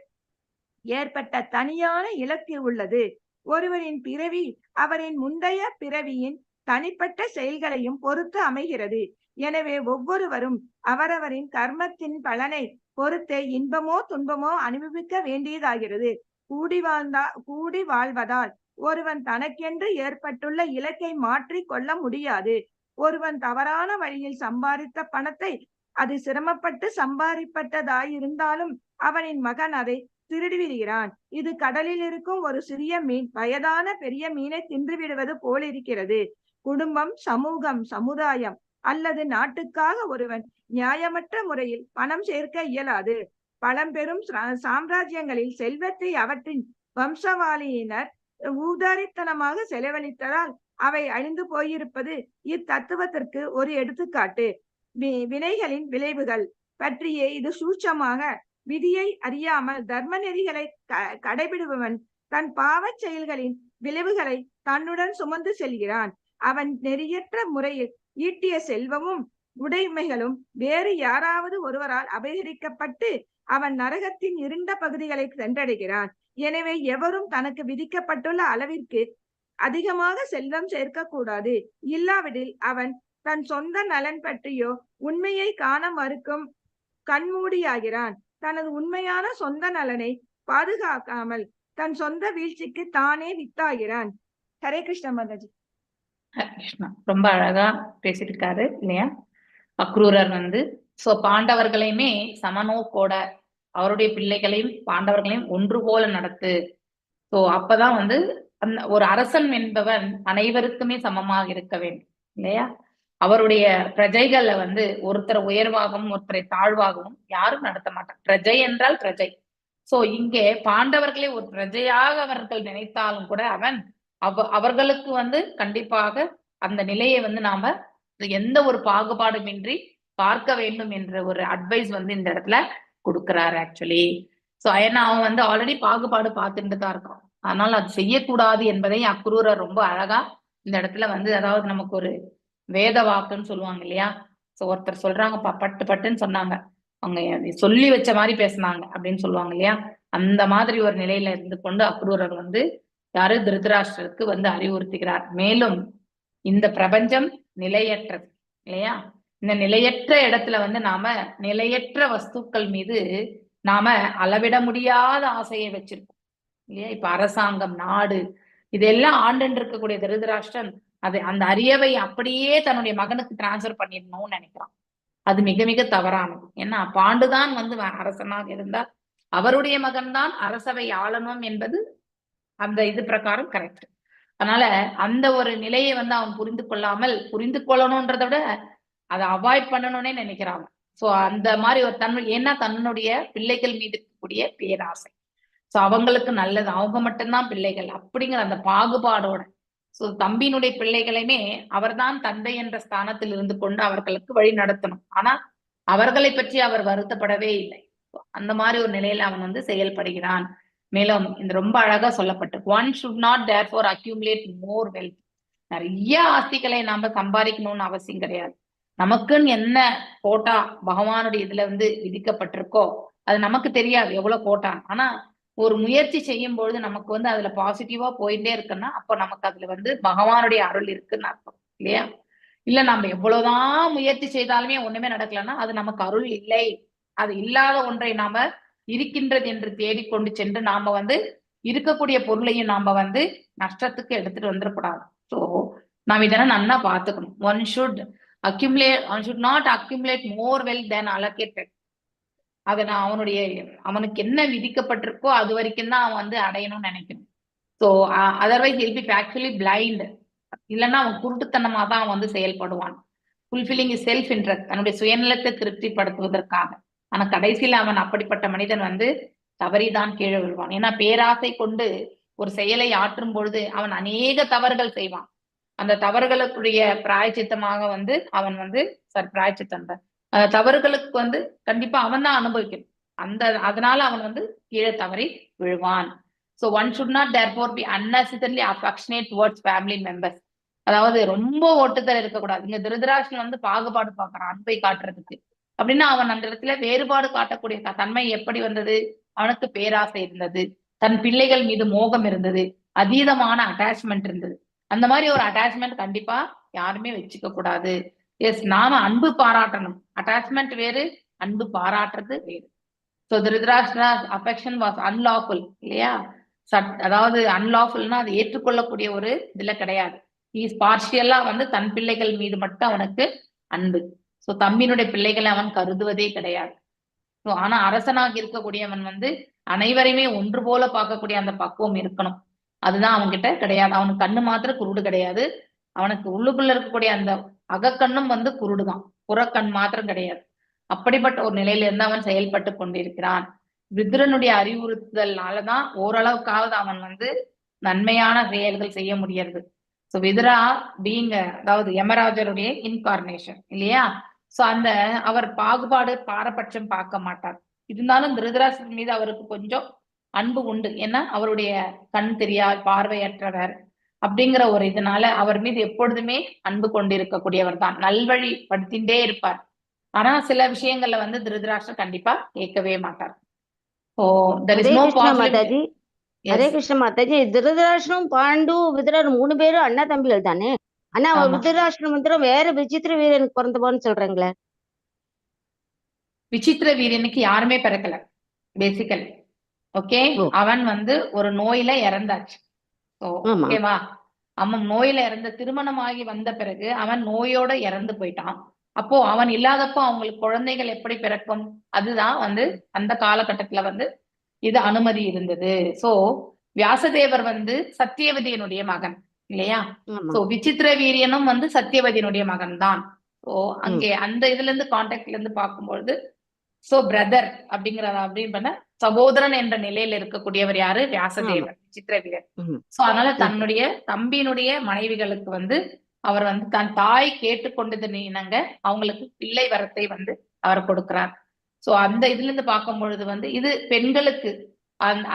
ஏற்பட்ட தனியான இலக்கு உள்ளது. ஒருவரின் பிறவி அவரின் முந்தைய பிறவியின் தனிப்பட்ட செயல்களையும் பொறுத்து அமைகிறது. எனவே ஒவ்வொருவரும் அவரவரின் கர்மத்தின் பலனை பொறுத்தே இன்பமோ துன்பமோ அனுபவிக்க வேண்டியதாகிறது. கூடி வாழ்வதால் ஒருவன் தனக்கென்று ஏற்பட்டுள்ள இலக்கை மாற்றி கொள்ள முடியாது. ஒருவன் தவறான வழியில் சம்பாதித்த பணத்தை அது சிரமப்பட்டு சம்பாதிப்பட்டதாயிருந்தாலும் அவனின் மகன் அதை திருடிவிடுகிறான். இது கடலில் இருக்கும் ஒரு சிறிய மீன் வயதான பெரிய மீனை தின்று விடுவது போலிருக்கிறது. குடும்பம், சமூகம், சமுதாயம் அல்லது நாட்டுக்காக ஒருவன் நியாயமற்ற முறையில் பணம் சேர்க்க இயலாது. பழம்பெரும் சாம்ராஜ்யங்களில் செல்வத்தை அவற்றின் வம்சவாளியினர் ஊதாரித்தனமாக செலவழித்ததால் அவை அழிந்து போயிருப்பது இத்தத்துவத்திற்கு ஒரு எடுத்துக்காட்டு. வினைகளின் விளைவுகள் பற்றியே இது சூட்சமாக விதியை அறியாமல் தர்ம நெறிகளை கடைபிடிப்பவன் தன் பாவ செயல்களின் விளைவுகளை தன்னுடன் சுமந்து செல்கிறான். அவன் நெறியற்ற முறையில் ஈட்டிய செல்வமும் உடைமைகளும் வேறு யாராவது ஒருவரால் அபகரிக்கப்பட்டு அவன் நரகத்தின் இருண்ட பகுதிகளை சென்றடைகிறான். எனவே எவரும் தனக்கு விதிக்கப்பட்டுள்ள அளவிற்கு அதிகமாக செல்வம் சேர்க்கக்கூடாது. இல்லாவிடில் அவன் தன் சொந்த நலன் பற்றியோ உண்மையை காண மறுக்கும் கண்மூடியாகிறான். தனது உண்மையான சொந்த நலனை பாதுகாக்காமல் தன் சொந்த வீழ்ச்சிக்கு தானே வித்தாகிறான். ஹரே கிருஷ்ண மாதாஜி. ஹரே கிருஷ்ணா. ரொம்ப அழகா பேசியிருக்காரு இல்லையா அக்ரூரர் சோ பாண்டவர்களையுமே சமநோக்கோட அவருடைய பிள்ளைகளையும் பாண்டவர்களையும் ஒன்று போல நடத்து. சோ அப்பதான் அந்த ஒரு அரசன் என்பவன் அனைவருக்குமே சமமாக இருக்க வேண்டும் இல்லையா. அவருடைய பிரஜைகளை ஒருத்தரை உயர்வாகவும் ஒருத்தரை தாழ்வாகவும் யாரும் நடத்த மாட்டாங்க. பிரஜை என்றால் பிரஜை. சோ இங்கே பாண்டவர்களை ஒரு பிரஜையாக அவர்கள் நினைத்தாலும் கூட அவர்களுக்கு கண்டிப்பாக அந்த நிலையை நாம எந்த ஒரு பாகுபாடுமின்றி பார்க்க வேண்டும் என்ற ஒரு அட்வைஸ் இந்த இடத்துல கொடுக்கிறாரு ஆக்சுவலி. சோ ஏன்னா அவன் ஆல்ரெடி பாகுபாடு பார்த்துட்டு தான் இருக்கான். அதனால அது செய்யக்கூடாது என்பதை அக்ரூரர் ரொம்ப அழகா இந்த இடத்துல அதாவது நமக்கு ஒரு வேத வாக்குன்னு சொல்லுவாங்க இல்லையா. சோ ஒருத்தர் சொல்றாங்க பட்டு பட்டுன்னு சொன்னாங்க, அவங்க சொல்லி வச்ச மாதிரி பேசினாங்க அப்படின்னு சொல்லுவாங்க இல்லையா. அந்த மாதிரி ஒரு நிலையில இருந்து கொண்டு அக்ரூரர் யாரு திருதராஷ்டிரருக்கு அறிவுறுத்துகிறார். மேலும் இந்த பிரபஞ்சம் நிலையற்றது இல்லையா. இந்த நிலையற்ற இடத்துல நாம நிலையற்ற வஸ்துக்கள் மீது நாம அளவிட முடியாத ஆசையை வச்சிருக்கோம் இல்லையா. இப்ப அரசாங்கம், நாடு இதெல்லாம் ஆண்டு இருக்கக்கூடிய திருதராஷ்டிரன் அந்த அறிவை அப்படியே தன்னுடைய மகனுக்கு டிரான்ஸ்பர் பண்ணிடணும்னு நினைக்கிறான். அது மிக மிக தவறானது. ஏன்னா பாண்டுதான் அரசனாக இருந்தால் அவருடைய மகன் தான் அரசவை ஆளணும் என்பது அந்த இது பிரகாரம் கரெக்ட். அதனால அந்த ஒரு நிலையை அவன் புரிந்து கொள்ளணும்ன்றத விட அதை அவாய்ட் பண்ணணும்னே நினைக்கிறாங்க. சோ அந்த மாதிரி ஒரு ஏன்னா தன்னுடைய பிள்ளைகள் மீது இருக்கக்கூடிய பேராசை. சோ அவங்களுக்கு நல்லது, அவங்க மட்டும்தான் பிள்ளைகள் அப்படிங்கிற அந்த பாகுபாடோட சோ தம்பியினுடைய பிள்ளைகளையுமே அவர்தான் தந்தை என்ற ஸ்தானத்தில் இருந்து கொண்டு அவர்களுக்கு வழி நடத்தணும். ஆனா அவர்களை பற்றி அவர் வருத்தப்படவே இல்லை. அந்த மாதிரி ஒரு நிலையில அவன் செயல்படுகிறான். மேலும் இந்த ரொம்ப அழகா சொல்லப்பட்டு one should not therefore accumulate more wealth. நிறைய ஆஸ்திகளை நாம சம்பாதிக்கணும்னு அவசியம் கிடையாது. நமக்குன்னு என்ன கோட்டா பகவானுடைய இதுல விதிக்கப்பட்டிருக்கோ அது நமக்கு தெரியாது எவ்வளவு கோட்டா. ஆனா ஒரு முயற்சி செய்யும் பொழுது நமக்கு அதுல பாசிட்டிவா போயிட்டே இருக்குன்னா அப்போ நமக்கு அதுல பகவானுடைய அருள் இருக்குன்னு அர்த்தம் இல்லையா. இல்ல நம்ம எவ்வளவுதான் முயற்சி செய்தாலுமே ஒண்ணுமே நடக்கலன்னா அது நமக்கு அருள் இல்லை. அது இல்லாத ஒன்றை நாம இருக்கின்றது என்று தேடிக்கொண்டு சென்று நாம இருக்கக்கூடிய பொருளையும் நாம நஷ்டத்துக்கு எடுத்துட்டு வந்துடக்கூடாது. சோ நாம் இதெல்லாம் நல்லா பாத்துக்கணும். One should not accumulate more wealth than allocated. அதை நான் அவனுக்கு என்ன விதிக்கப்பட்டிருக்கோ அது வரைக்கும் தான் அவன் அடையணும்னு நினைக்கணும். So otherwise he'll be actually blind. இல்லைன்னா அவன் குருட்டுத்தனமா தான் அவன் செயல்படுவான். ஃபுல்ஃபில்லிங் இஸ் செல்ஃப் இன்ட்ரெஸ்ட், தன்னுடைய சுயநலத்தை திருப்திப்படுத்துவதற்காக. ஆனா கடைசியில அவன் அப்படிப்பட்ட மனிதன் தவறிதான் கீழே விழுவான். ஏன்னா பேராசை கொண்டு ஒரு செயலை ஆற்றும் பொழுது அவன் அநேக தவறுகள் செய்வான். அந்த தவறுகளுக்குரிய பிராயச்சித்தமாக அவன் பிராயச்சித்தம் தவறுகளுக்கு கண்டிப்பா அவன் தான் அனுபவிக்கணும். அதனால அவன் கீழே தவறி விழுவான். So one should not therefore be unnecessarily affectionate towards family members. அதாவது ரொம்ப ஒட்டுதல் இருக்கக்கூடாது. இங்க திருதராஷ்டிரன் பாகுபாடு பார்க்கறான் அன்பை காட்டுறதுக்கு. அப்படின்னா அவன் அந்த இடத்துல வேறுபாடு காட்டக்கூடிய தன்மை எப்படி வந்தது? அவனுக்கு பேராசை இருந்தது, தன் பிள்ளைகள் மீது மோகம் இருந்தது, அதீதமான அட்டாச்மெண்ட் இருந்தது. அந்த மாதிரி ஒரு அட்டாச்மெண்ட் கண்டிப்பா யாருமே வச்சுக்க கூடாது. எஸ், நாம அன்பு பாராட்டணும். அட்டாச்மெண்ட் வேறு, அன்பு பாராட்டுறது வேறு. சோ திருதராஷ்டிராஸ் அஃபெக்ஷன் வாஸ் அன்லாஃபுல் இல்லையா. அதாவது அன்லாஃபுல்னா அது ஏற்றுக்கொள்ளக்கூடிய ஒரு இதுல கிடையாது. இஸ் பார்ஷியலா தன் பிள்ளைகள் மீது மட்டும் அவனுக்கு அன்பு. சோ தம்பியினுடைய பிள்ளைகளை அவன் கருதுவதே கிடையாது. சோ ஆனா அரசனாக இருக்கக்கூடியவன் அனைவரையுமே ஒன்று போல பார்க்கக்கூடிய அந்த பக்குவம் இருக்கணும். அதுதான் அவன்கிட்ட கிடையாது. அவனுக்கு கண்ணு மாத்திரம் குருடு கிடையாது, அவனுக்கு உள்ளுக்குள்ள இருக்கக்கூடிய அந்த அகக்கண்ணும் குருடுதான், புறக்கண் மாத்திரம் கிடையாது. அப்படிப்பட்ட ஒரு நிலையில இருந்து அவன் செயல்பட்டு கொண்டிருக்கிறான். விதுரனுடைய அறிவுறுத்தல்னாலதான் ஓரளவுக்காவது அவன் நன்மையான செயல்கள் செய்ய முடியாது. சோ விதுரா பீங்க அதாவது யமராஜருடைய இன்கார்னேஷன் இல்லையா. சோ அவர் பாகுபாடு பாரபட்சம் பார்க்க மாட்டார். இருந்தாலும் திருதராஷ்டிரன் மீது அவருக்கு கொஞ்சம் அன்பு உண்டு. ஏன்னா அவருடைய கண் தெரியார், பார்வையற்றவர், அப்படிங்கிற ஒரு இதனால அவர் மீது எப்பொழுதுமே அன்பு கொண்டிருக்கக்கூடியவர் தான், நல்வழி படுத்தின்றே இருப்பார். ஆனா சில விஷயங்கள்ல வந்து திருதராஷ்டிரர் கண்டிப்பா கேட்கவே மாட்டார். Oh there is Hare no Krishna possibility. Mataji. Hare Yes. Krishna Mataji, திருதராஷ்டிரம் பாண்டு விதுரர் 3 பேரும் அண்ணா தம்பிகள் தானே? ஆனா அவர் ஆமா, விருதராஷ்டிரம் வந்து வேற விசித்திர வீரனுக்கு பிறந்தவன்னு சொல்றாங்களே. விசித்திர வீரனுக்கு யாருமே பிறக்கல பேசிக்கலி. ஓகே, ஓ அவன் வந்து ஒரு நோயில இறந்தாச்சு. ஆமா. ஓகேவா, அவன் நோயில இறந்த திருமணமாகி வந்த பிறகு அவன் நோயோட இறந்து போயிட்டான். அப்போ அவன் இல்லாதப்போ அவங்களுக்கு குழந்தைகள் எப்படி பிறக்கும்? அதுதான் வந்து அந்த காலகட்டத்துல வந்து இது அனுமதி இருந்தது. சோ வியாசதேவர் வந்து சத்தியவதியினுடைய மகன் இல்லையா? ஆமா. சோ விசித்திர வீரியனும் வந்து சத்தியவதியினுடைய மகன் தான். சோ ம். அங்கே அந்த இதுல இருந்து கான்டாக்ட்ல இருந்து பார்க்கும்பொழுது சோ பிரதர் அப்படின்னு பண்ண சகோதரன் என்ற நிலையில இருக்கக்கூடியவர் யாரு? ஆமா. வியாசதேவர், விசித்திர வீரர். ம். சோ அதனால ம். தன்னுடைய தம்பியினுடைய மனைவிகளுக்கு வந்து அவர் வந்து தன் தாய் கேட்டுக்கொண்டது இணங்க அவங்களுக்கு பிள்ளை வரத்தை வந்து அவர் கொடுக்கிறார். சோ அந்த இதுல இருந்து பார்க்கும் பொழுது வந்து இது பெண்களுக்கு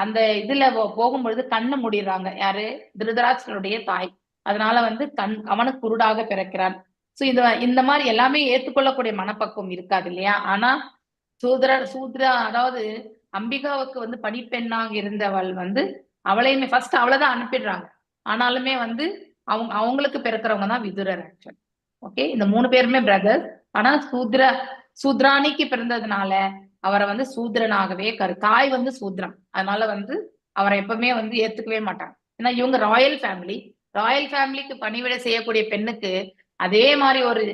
அந்த இதுல போகும்பொழுது கண்ணு மூடிடுறாங்க. யாரு? திருதராஷ்டிரனுடைய தாய். அதனால வந்து அவனுக்கு குருடாக பிறக்கிறான். சோ இந்த மாதிரி எல்லாமே ஏற்றுக்கொள்ளக்கூடிய மனப்பக்குவம் இருக்காது இல்லையா? ஆனா சூத்ரா அதாவது அம்பிகாவுக்கு வந்து பணிப்பெண்ணாக இருந்தவள் வந்து அவளையுமே ஃபர்ஸ்ட் அவளைதான் அனுப்பிடுறாங்க. ஆனாலுமே வந்து அவங்களுக்கு பிறக்கிறவங்க தான் விதுரர் ஆக்சுவல். ஓகே, இந்த 3 பேருமே பிரதர். ஆனா சூத்ராணிக்கு பிறந்ததுனால அவரை வந்து சூத்ரனாகவே தாய் வந்து சூத்ரம், அதனால வந்து அவரை எப்பவுமே வந்து ஏத்துக்கவே மாட்டாங்க. ஏன்னா இவங்க ராயல் ஃபேமிலிக்கு பணிவிட செய்யக்கூடிய பெண்ணுக்கு அதே மாதிரி ஒரு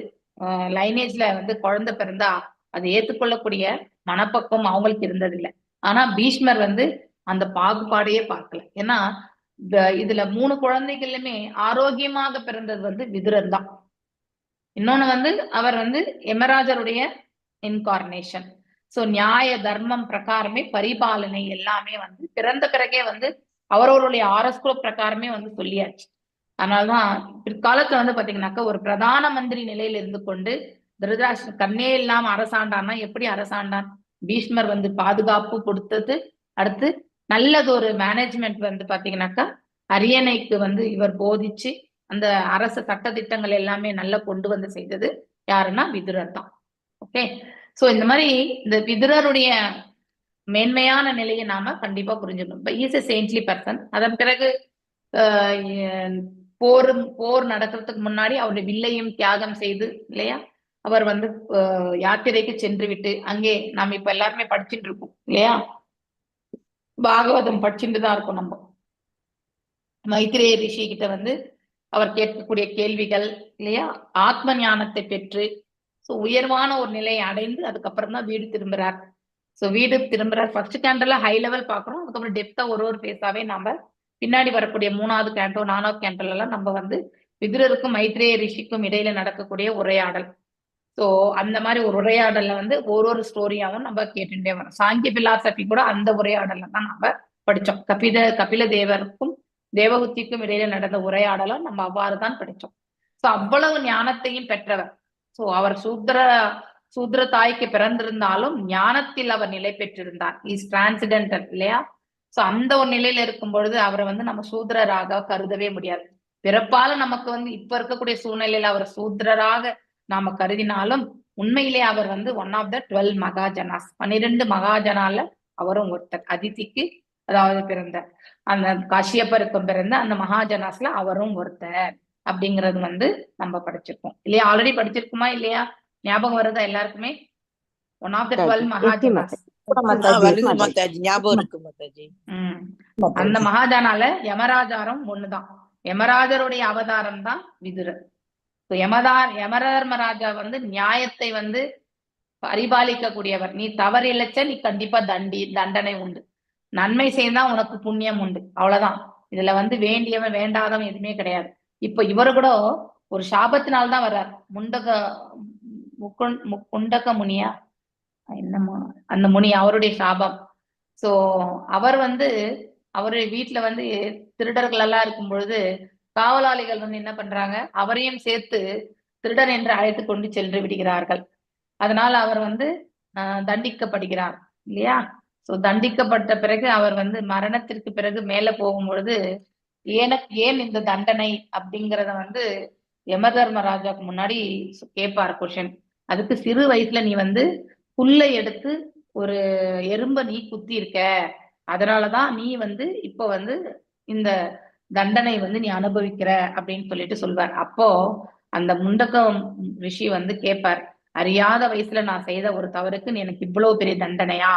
லைனேஜ்ல வந்து குழந்தை பிறந்தா அதை ஏற்றுக்கொள்ளக்கூடிய மனப்பக்குவம் அவங்களுக்கு இருந்ததில்லை. ஆனா பீஷ்மர் வந்து அந்த பாகுபாடையே பார்க்கல. ஏன்னா இதுல 3 குழந்தைகளுமே ஆரோக்கியமாக பிறந்தது வந்து விதுரர் தான். இன்னொன்னு வந்து அவர் வந்து யமராஜருடைய இன்கார்னேஷன். சோ நியாய தர்மம் பிரகாரமே பரிபாலனை எல்லாமே வந்து பிறந்த பிறகே வந்து அவரவருடைய ஆரஸ்குல பிரகாரமே வந்து சொல்லியாச்சு. அதனாலதான் பிற்காலத்துல வந்து பாத்தீங்கன்னாக்கா ஒரு பிரதான மந்திரி நிலையில இருந்து கொண்டு திருதராஷ்டிரன் கண்ணே இல்லாம அரசாண்டான்னா எப்படி அரசாண்டான்? பீஷ்மர் வந்து பாதுகாப்பு கொடுத்தது, அடுத்து நல்லது ஒரு மேனேஜ்மெண்ட் வந்து பாத்தீங்கன்னாக்கா அரியணைக்கு வந்து இவர் போதிச்சு அந்த அரசு சட்ட திட்டங்கள் எல்லாமே நல்லா கொண்டு வந்து செய்தது யாருன்னா விதுரர் தான். ஓகே, சோ இந்த மாதிரி இந்த விதுரருடைய மேன்மையான நிலையை நாம கண்டிப்பா புரிஞ்சுக்கணும். Is a saintly person. அதன் பிறகு போர் நடக்கிறதுக்கு முன்னாடி அவருடைய வில்லையும் தியாகம் செய்து இல்லையா அவர் வந்து யாத்திரைக்கு சென்று விட்டு அங்கே நாம இப்ப எல்லாருமே படிச்சுட்டு இருக்கோம் இல்லையா, பாகவதம் படிச்சுட்டு தான் இருக்கோம் நம்ம. மைத்ரேய ரிஷி கிட்ட வந்து அவர் கேட்கக்கூடிய கேள்விகள் இல்லையா, ஆத்ம ஞானத்தை பெற்று உயர்வான ஒரு நிலையை அடைந்து அதுக்கப்புறம் தான் வீடு திரும்புறார். சோ வீடு திரும்புறார். ஃபர்ஸ்ட் கேண்டர்ல ஹை லெவல் பாக்குறோம், அதுக்கப்புறம் டெப்தா ஒரு பேஸாவே நாம பின்னாடி வரக்கூடிய 3வது கேண்டோ 4வது கேண்டோல எல்லாம் நம்ம வந்து விதுரருக்கும் மைத்ரேய ரிஷிக்கும் இடையில நடக்கக்கூடிய உரையாடல். சோ அந்த மாதிரி ஒரு உரையாடல்ல வந்து ஒரு ஸ்டோரியாவும் நம்ம கேட்டுட்டே வரோம். சாங்கிய பிலாசபி கூட அந்த உரையாடல்ல தான் நம்ம படிச்சோம். கபில தேவருக்கும் தேவகுத்திக்கும் இடையில நடந்த உரையாடலும் நம்ம அவ்வாறுதான் படிச்சோம். சோ அவ்வளவு ஞானத்தையும் பெற்றவர். சோ அவர் சூத்ர தாய்க்கு பிறந்திருந்தாலும் ஞானத்தில் அவர் நிலை பெற்றிருந்தார். இஸ் டிரான்சிடென்டல் இல்லையா? சோ அந்த ஒரு நிலையில இருக்கும் பொழுது அவரை வந்து நம்ம சூத்ரராக கருதவே முடியாது. பிறப்பால நமக்கு வந்து இப்ப இருக்கக்கூடிய சூழ்நிலையில அவர் சூத்ரராக நாம கருதினாலும் உண்மையிலே அவர் வந்து ஒன் ஆஃப் த 12 மகாஜனாஸ், 12 மகாஜனால அவரும் ஒருத்தர். அதிதிக்கு அதாவது பிறந்த அந்த காஷ்யப்பருக்கும் பிறந்த அந்த மகாஜனாஸ்ல அவரும் ஒருத்தர் அப்படிங்கிறது வந்து நம்ம படிச்சிருக்கோம் இல்லையா? ஆல்ரெடி படிச்சிருக்குமா இல்லையா? ஞாபகம் வருதா எல்லாருக்குமே? One of the 12 mahajanas. வருது மாதாஜி, ஞாபகம் இருக்கு மாதாஜி. அந்த மகாஜனால யமராஜாரும் ஒண்ணுதான். யமராஜருடைய அவதாரம் தான் விதுரர். யமதர்மராஜா வந்து நியாயத்தை வந்து பரிபாலிக்க கூடியவர். நீ தவறு இழைச்ச நீ கண்டிப்பா தண்டனை உண்டு, நன்மை செய்தா உனக்கு புண்ணியம் உண்டு, அவ்வளவுதான். இதுல வந்து வேண்டியவன் வேண்டாதவன் எதுவுமே கிடையாது. இப்ப இவரு கூட ஒரு சாபத்தினால்தான் வர்றார். முண்டக முனியா என்னமா அந்த முனி, அவருடைய சாபம். சோ அவர் வந்து அவருடைய வீட்டுல வந்து திருடர்கள் எல்லாம் இருக்கும் பொழுது காவலாளிகள் வந்து என்ன பண்றாங்க, அவரையும் சேர்த்து திருடன் என்று அழைத்து கொண்டு சென்று விடுகிறார்கள். அதனால அவர் வந்து தண்டிக்கப்படுகிறார் இல்லையா? சோ தண்டிக்கப்பட்ட பிறகு அவர் வந்து மரணத்திற்கு பிறகு மேல போகும் பொழுது ஏன் இந்த தண்டனை அப்படிங்கறத வந்து யம தர்மராஜாக்கு முன்னாடி கேட்பார் கொஷன். அதுக்கு சிறு வயசுல நீ வந்து புல்லை எடுத்து ஒரு எறும்ப நீ குத்தி இருக்க, அதனாலதான் நீ வந்து இப்ப வந்து இந்த தண்டனை வந்து நீ அனுபவிக்கிற அப்படின்னு சொல்லிட்டு சொல்வார். அப்போ அந்த முண்டக்கம் ரிஷி வந்து கேட்பார், அறியாத வயசுல நான் செய்த ஒரு தவறுக்கு எனக்கு இவ்வளவு பெரிய தண்டனையா,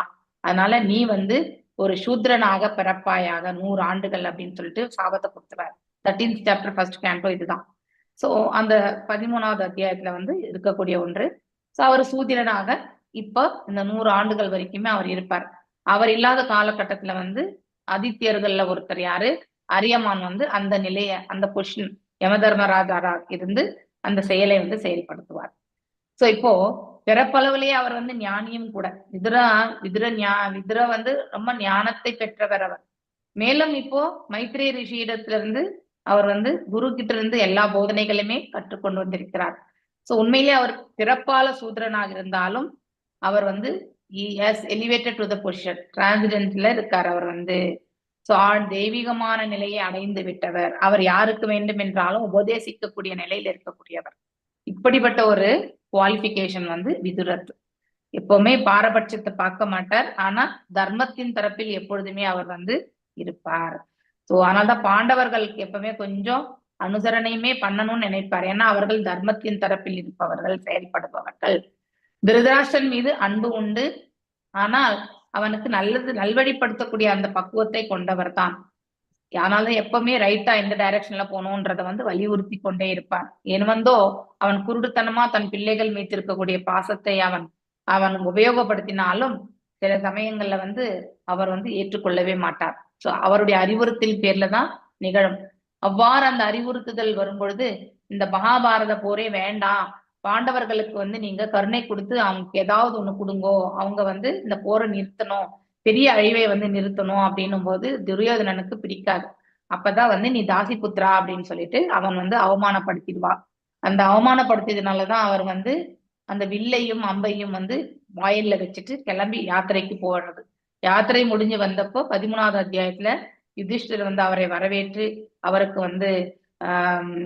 அதனால நீ வந்து ஒரு சூத்ரனாக பிறப்பாயாக 100 ஆண்டுகள் அப்படின்னு சொல்லிட்டு சாபத்தை கொடுத்துறாரு. 13th chapter 1st canto இதுதான். சோ அந்த 13வது அத்தியாயத்துல வந்து இருக்கக்கூடிய ஒன்று. சோ அவர் சூத்திரனாக இப்ப இந்த 100 ஆண்டுகள் வரைக்குமே அவர் இருப்பார். அவர் இல்லாத காலகட்டத்துல வந்து ஆதித்யர்கள்ல ஒருத்தர் யாரு, அரியமான் வந்து அந்த நிலைய அந்த பொசிஷன் யம தர்மராஜா இருந்து அந்த செயலை வந்து செயல்படுத்துவார். சோ இப்போ பிறப்பளவிலேயே அவர் வந்து ஞானியும் கூட. விதுர வந்து ரொம்ப ஞானத்தை பெற்றவர் அவர். மேலும் இப்போ மைத்ரேய ரிஷியிடத்துல இருந்து அவர் வந்து குரு கிட்ட இருந்து எல்லா போதனைகளுமே கற்றுக்கொண்டு வந்திருக்கிறார். சோ உண்மையிலேயே அவர் பிறப்பால சூத்ரனாக இருந்தாலும் அவர் வந்து எலிவேட்டட் டு த பொசிஷன், டிரான்சிடென்ட்ல இருக்கார் அவர் வந்து. சோ தெய்வீகமான நிலையை அடைந்து விட்டவர் அவர். யாருக்கு வேண்டும் என்றாலும் உபதேசிக்கக்கூடிய நிலையில இருக்கக்கூடியவர். இப்படிப்பட்ட ஒரு குவாலிபிகேஷன் வந்து விதுரர். எப்பவுமே பாரபட்சத்தை பார்க்க மாட்டார், ஆனா தர்மத்தின் தரப்பில் எப்பொழுதுமே அவர் வந்து இருப்பார். சோ அதனால்தான் பாண்டவர்களுக்கு எப்பவுமே கொஞ்சம் அனுசரணையுமே பண்ணணும்னு நினைப்பார். ஏன்னா அவர்கள் தர்மத்தின் தரப்பில் இருப்பவர்கள், செயல்படுபவர்கள். திருதராஷ்டிரன் மீது அன்பு உண்டு, ஆனால் அவனுக்கு நல்வழிப்படுத்தக்கூடிய அந்த பக்குவத்தை கொண்டவர் தான். ஆனாலும் எப்பவுமே ரைட்டா எந்த டைரக்ஷன்ல போகணும்ன்றத வந்து வலியுறுத்தி கொண்டே இருப்பான். ஏன்வந்தோ அவன் குருடுத்தனமா தன் பிள்ளைகள் மீத்திருக்கக்கூடிய பாசத்தை அவன் உபயோகப்படுத்தினாலும் சில சமயங்கள்ல வந்து அவர் வந்து ஏற்றுக்கொள்ளவே மாட்டார். சோ அவருடைய அறிவுறுத்தல் பேர்ல தான் நிகழும். அவ்வாறு அந்த அறிவுறுத்துதல் வரும் பொழுது இந்த மகாபாரத போரே வேண்டாம், பாண்டவர்களுக்கு வந்து நீங்க கருணை கொடுத்து அவங்களுக்கு ஏதாவது ஒண்ணு கொடுங்கோ, அவங்க வந்து இந்த போரை நிறுத்தணும், பெரிய அழிவை வந்து நிறுத்தணும் அப்படின்னும் போது துரியோதனனுக்கு பிடிக்காது. அப்பதான் வந்து நீ தாசி புத்திரா அப்படின்னு சொல்லிட்டு அவன் வந்து அவமானப்படுத்திடுவா. அந்த அவமானப்படுத்தியதுனாலதான் அவர் வந்து அந்த வில்லையும் அம்பையும் வந்து வாயில்ல வச்சுட்டு கிளம்பி யாத்திரைக்கு போறது. யாத்திரை முடிஞ்சு வந்தப்போ 13வது அத்தியாயத்துல யுதிஷ்டர் வந்து அவரை வரவேற்று அவருக்கு வந்து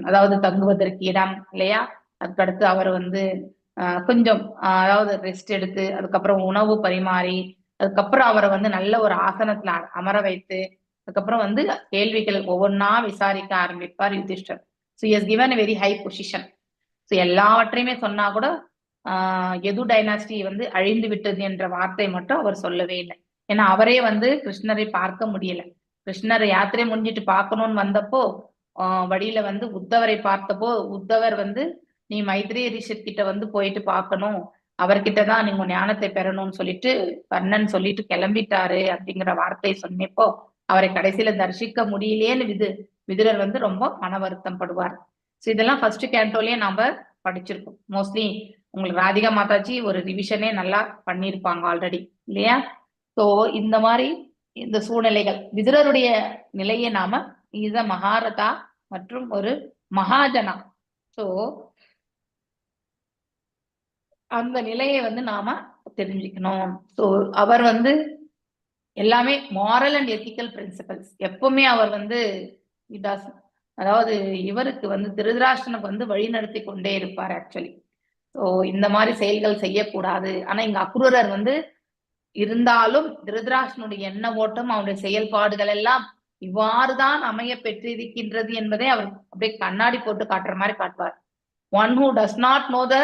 அதாவது தங்குவதற்கு இடம் இல்லையா, அதுக்கடுத்து அவர் வந்து கொஞ்சம் அதாவது ரெஸ்ட் எடுத்து அதுக்கப்புறம் உணவு பரிமாறி அதுக்கப்புறம் அவரை வந்து நல்ல ஒரு ஆசனத்துல அமர வைத்து அதுக்கப்புறம் வந்து கேள்விகள் ஒவ்வொன்னா விசாரிக்க ஆரம்பிப்பார் Yudhishthir. So he has given a very high position. So எல்லாவற்றையுமே சொன்னா கூட எது டைனாஸ்டி வந்து அழிந்து விட்டது என்ற வார்த்தை மட்டும் அவர் சொல்லவே இல்லை. ஏன்னா அவரே வந்து கிருஷ்ணரை பார்க்க முடியல. கிருஷ்ணரை யாத்திரை முடிஞ்சிட்டு பார்க்கணும்னு வந்தப்போ வழியில வந்து உத்தவரை பார்த்தப்போ உத்தவர் வந்து நீ மைத்ரேய ரிஷர் கிட்ட வந்து போயிட்டு பார்க்கணும், அவர்கிட்டதான் நீங்க ஞானத்தை பெறணும்னு சொல்லிட்டு கர்ணன் சொல்லிட்டு கிளம்பிட்டாரு அப்படிங்கிற வார்த்தையை சொன்னப்போ அவரை கடைசியில தரிசிக்க முடியலேன்னு விதுரர் வந்து ரொம்ப மன வருத்தம் படுவார். ஸோ இதெல்லாம் ஃபர்ஸ்ட் கேண்டோலயே நாம படிச்சிருக்கோம். மோஸ்ட்லி உங்களுக்கு ராதிகா மாதாஜி ஒரு ரிவிஷனே நல்லா பண்ணியிருப்பாங்க ஆல்ரெடி இல்லையா. ஸோ இந்த மாதிரி இந்த சூழ்நிலைகள் விதுரருடைய நிலையை நாம இத மகாரதா மற்றும் ஒரு மகாஜனா, ஸோ அந்த நிலையை வந்து நாம தெரிஞ்சுக்கணும். ஸோ அவர் வந்து எல்லாமே மாரல் அண்ட் எத்திக்கல் பிரின்சிபல்ஸ் எப்பவுமே அவர் வந்து அதாவது இவருக்கு வந்து திருதராஷ்டிரனுக்கு வந்து வழி நடத்தி கொண்டே இருப்பார் ஆக்சுவலி. ஸோ இந்த மாதிரி செயல்கள் செய்யக்கூடாது. ஆனா இங்க அக்ரூரர் வந்து இருந்தாலும் திருதராஷ்டிரனுடைய எண்ண ஓட்டம் அவனுடைய செயல்பாடுகள் எல்லாம் இவ்வாறுதான் அமைய பெற்றிருக்கின்றது என்பதை அவர் அப்படியே கண்ணாடி போட்டு காட்டுற மாதிரி காட்டுவார். One who does not know the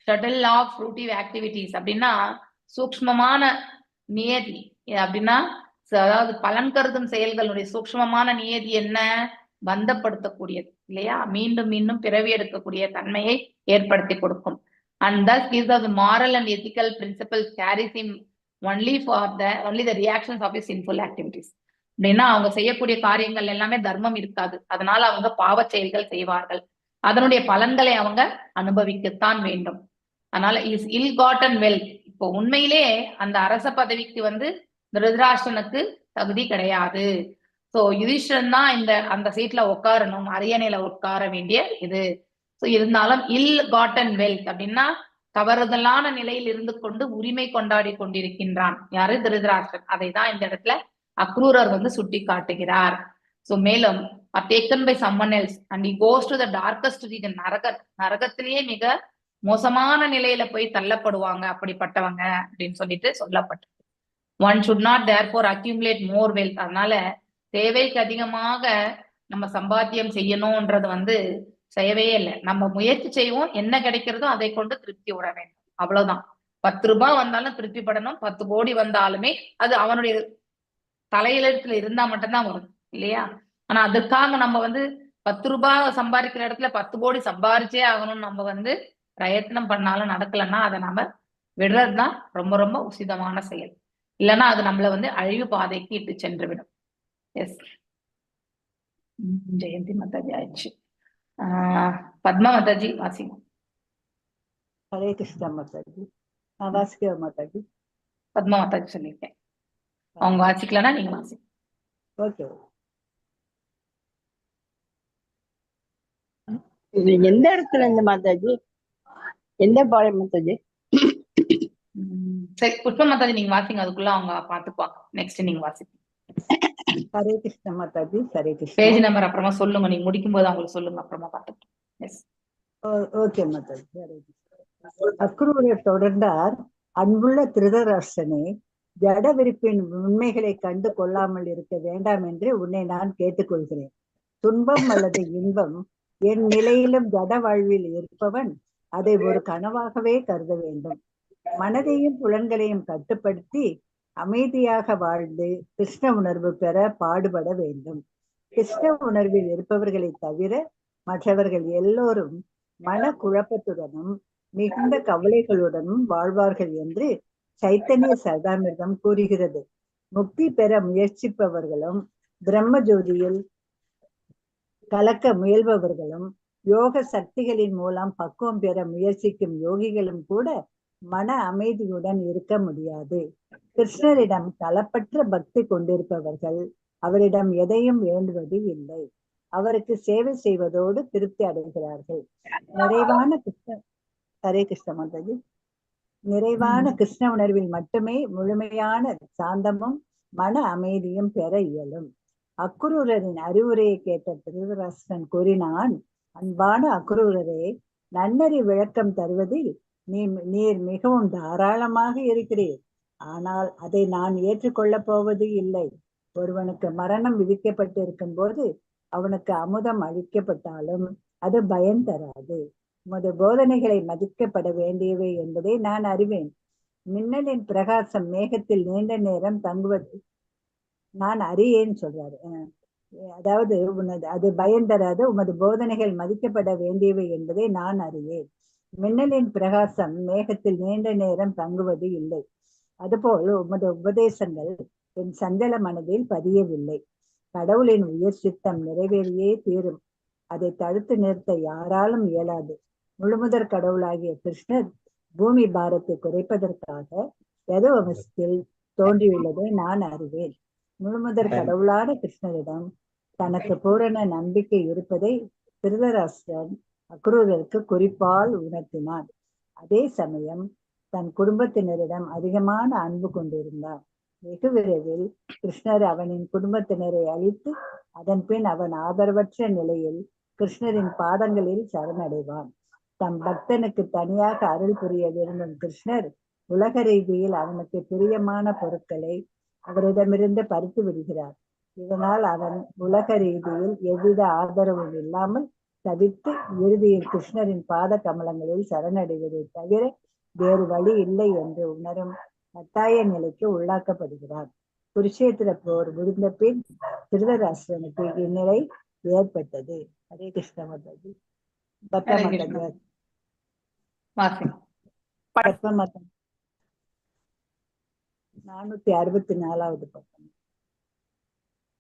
subtle of fruitive activities அப்படின்னா சூக்ஷ்மமான நியதி அப்படின்னா அதாவது பலன் கருதும் செயல்களுடைய சூக்ஷ்மமான நியதி என்ன, பந்தப்படுத்தக்கூடியது இல்லையா, மீண்டும் மீண்டும் பிறவி எடுக்கக்கூடிய தன்மையை ஏற்படுத்தி கொடுக்கும். And thus gives us moral and ethical principles carries him only the reactions of his sinful activities. அப்படின்னா அவங்க செய்யக்கூடிய காரியங்கள் எல்லாமே தர்மம் இருக்காது, அதனால அவங்க பாவ செயல்கள் செய்வார்கள், அதனுடைய பலன்களை அவங்க அனுபவிக்கத்தான் வேண்டும். அதனால இஸ் இல் காட்டன் வெல்த். இப்போ உண்மையிலே அந்த அரச பதவிக்கு வந்து திருதராஷ்டிரனுக்கு தகுதி கிடையாது. சோ யுதிஷ்டிரன் தான் அந்த சீட்ல உட்காரணும், அரியணையில உட்கார வேண்டிய இது. சோ இருந்தாலும் இல் காட்டன் வெல்த் அப்படின்னா தவறுதலான நிலையில் இருந்து கொண்டு உரிமை கொண்டாடி கொண்டிருக்கின்றான் யாரு, திருதராஷ்டிரன். அதை தான் இந்த இடத்துல அக்ரூரர் வந்து சுட்டி காட்டுகிறார். So மேலும் are taken by someone else and he goes to the darkest region. நரகத்திலேயே மிக மோசமான நிலையில போய் தள்ளப்படுவாங்க அப்படிப்பட்டவங்க அப்படின்னு சொல்லிட்டு சொல்லப்பட்டது. One should not therefore accumulate more wealth. அதனால தேவைக்கு அதிகமாக நம்ம சம்பாத்தியம் செய்யணும்ன்றது செய்யவே இல்லை. நம்ம முயற்சி செய்வோம், என்ன கிடைக்கிறதோ அதை கொண்டு திருப்தி உற வேண்டும், அவ்வளவுதான். 10 ரூபாய் வந்தாலும் திருப்தி படணும், 10 கோடி வந்தாலுமே அது அவனுடைய தலையிலத்துல இருந்தா மட்டும்தான் வரும் இல்லையா? ஆனா அதுக்காக நம்ம 10 ரூபாய் சம்பாதிக்கிற இடத்துல 10 கோடி சம்பாரிச்சே ஆகணும்னு நம்ம பிரயத்னம் பண்ணாலும் நடக்கலன்னா அதை நாம விடுறதுதான் ரொம்ப ரொம்ப உசிதமான செயல். இல்லைன்னா அது நம்மள அழிவு பாதைக்கு இட்டு சென்று விடும். எஸ், ஜெயந்தி மாதாஜி ஆயிடுச்சு. பத்மா மாதாஜி வாசிங்க. ஹரே கிருஷ்ணா மாதாஜி. நான் வாசிக்கிறேன் மாதாஜி. பத்மா மாதாஜி சொல்லியிருக்கேன், அவங்க வாசிக்கலன்னா நீங்க வாசிங்க. ஓகே. இது எந்த இடத்துல இந்த மாதாஜி, எந்த பாடம் மாதாஜி? சரி, புஷ்ப மாதாஜி நீங்க வாசிங்க, அதுக்குள்ள அவங்க பாத்துக்குவாங்க. நெக்ஸ்ட் நீங்க வாசிங்க. ஹரே கிருஷ்ணா மாதாஜி. ஹரே கிருஷ்ணா. பேஜ் நம்பர் அப்புறமா சொல்லுங்க, நீங்க முடிக்கும் போது அவங்களுக்கு சொல்லுங்க, அப்புறமா பார்த்துட்டு. Yes, okay Mataji. ஹரே கிருஷ்ணா. அக்ரூரர் தொடர்ந்தார், அன்புள்ள திருதராஷ்டிரனே, ஜட விருப்பின் உண்மைகளை கண்டு கொள்ளாமல் இருக்க வேண்டாம் என்று உன்னை நான் கேட்டுக்கொள்கிறேன். துன்பம் அல்லது இன்பம் என் நிலையிலும் ஜட வாழ்வில் இருப்பவன் அதை ஒரு கனவாகவே கருத வேண்டும். மனதையும் புலன்களையும் கட்டுப்படுத்தி அமைதியாக வாழ்ந்து கிருஷ்ண உணர்வு பெற பாடுபட வேண்டும். கிருஷ்ண உணர்வில் இருப்பவர்களை தவிர மற்றவர்கள் எல்லோரும் மன குழப்பத்துடனும் மிகுந்த கவலைகளுடனும் வாழ்வார்கள் என்று சைத்தன்ய சதாமிர்தம் கூறுகிறது. முக்தி பெற முயற்சிப்பவர்களும் பிரம்ம ஜோதியில் கலக்க முயல்பவர்களும் யோக சக்திகளின் மூலம் பக்குவம் பெற முயற்சிக்கும் யோகிகளும் கூட மன அமைதியுடன் இருக்க முடியாது. கிருஷ்ணரிடம் களப்பற்ற பக்தி கொண்டிருப்பவர்கள் அவரிடம் எதையும் வேண்டுவது இல்லை. அவருக்கு சேவை செய்வதோடு திருப்தி அடைகிறார்கள். நிறைவான ஹரே கிருஷ்ண மாதாஜி. நிறைவான கிருஷ்ண உணர்வில் மட்டுமே முழுமையான சாந்தமும் மன அமைதியும் பெற இயலும். அக்ரூரரின் அறிவுரையை கேட்ட திருதராஷ்டிரன் கூறினான், அன்பான அக்ரூரரே, நன்னறி விளக்கம் தருவதில் நீர் மிகவும் தாராளமாக இருக்கிறீர். ஆனால் அதை நான் ஏற்றுக்கொள்ளப் போவது இல்லை. ஒருவனுக்கு மரணம் விதிக்கப்பட்டிருக்கும் போது அவனுக்கு அமுதம் அளிக்கப்பட்டாலும் அது பயன் தராது. உமது போதனைகளை மதிக்கப்பட வேண்டியவை என்பதை நான் அறிவேன். மின்னலின் பிரகாசம் மேகத்தில் நீண்ட நேரம் தங்குவது நான் அறியேன்னு சொல்றாரு. அதாவது அது பயன் தராது, உமது போதனைகள் மதிக்கப்பட வேண்டியவை என்பதை நான் அறியேன். மின்னலின் பிரகாசம் மேகத்தில் நீண்ட நேரம் தங்குவது இல்லை. அதுபோல் உமது உபதேசங்கள் என் சஞ்சல மனதில் பதியவில்லை. கடவுளின் உயர் சித்தம் நிறைவேறியே தீரும். அதை தடுத்து நிறுத்த யாராலும் இயலாது. முழுமுதற் கடவுளாகிய கிருஷ்ணர் பூமி பாரத்தை குறைப்பதற்காக யதுவம்சத்தில் தோன்றியுள்ளதை நான் அறிவேன். முழுமுதற் கடவுளான கிருஷ்ணரிடம் தனக்கு பூரண நம்பிக்கை இருப்பதை திருதராஷ்டிரன் அக்ரூரருக்கு குறிப்பால் உணர்த்தினான். அதே சமயம் தன் குடும்பத்தினரிடம் அதிகமான அன்பு கொண்டிருந்தார். வெகு விரைவில் கிருஷ்ணர் அவனின் குடும்பத்தினரை அழித்து அதன் பின் அவன் ஆதரவற்ற நிலையில் கிருஷ்ணரின் பாதங்களில் சரணடைவான். தம் பக்தனுக்கு தனியாக அருள் புரிய விரும்பும் கிருஷ்ணர் உலக ரீதியில் அவனுக்கு பிரியமான பொருட்களை அவரிடமிருந்து பறித்து விடுகிறார். இதனால் அவன் உலக ரீதியில் எவ்வித ஆதரவும் இல்லாமல் தவிர்த்து இறுதியில் கிருஷ்ணரின் பாத கமலங்களில் சரணடைவதை தவிர வேறு வழி இல்லை என்று உணரும் கட்டாய நிலைக்கு உள்ளாக்கப்படுகிறார். குருஷேத்திர போர் முடிந்த பின் திருதராஷ்டிரனுக்கு இந்நிலை ஏற்பட்டது. ஹரே கிருஷ்ண மாதாஜி. பத்மா மாதாஜி. 464வது பக்கம்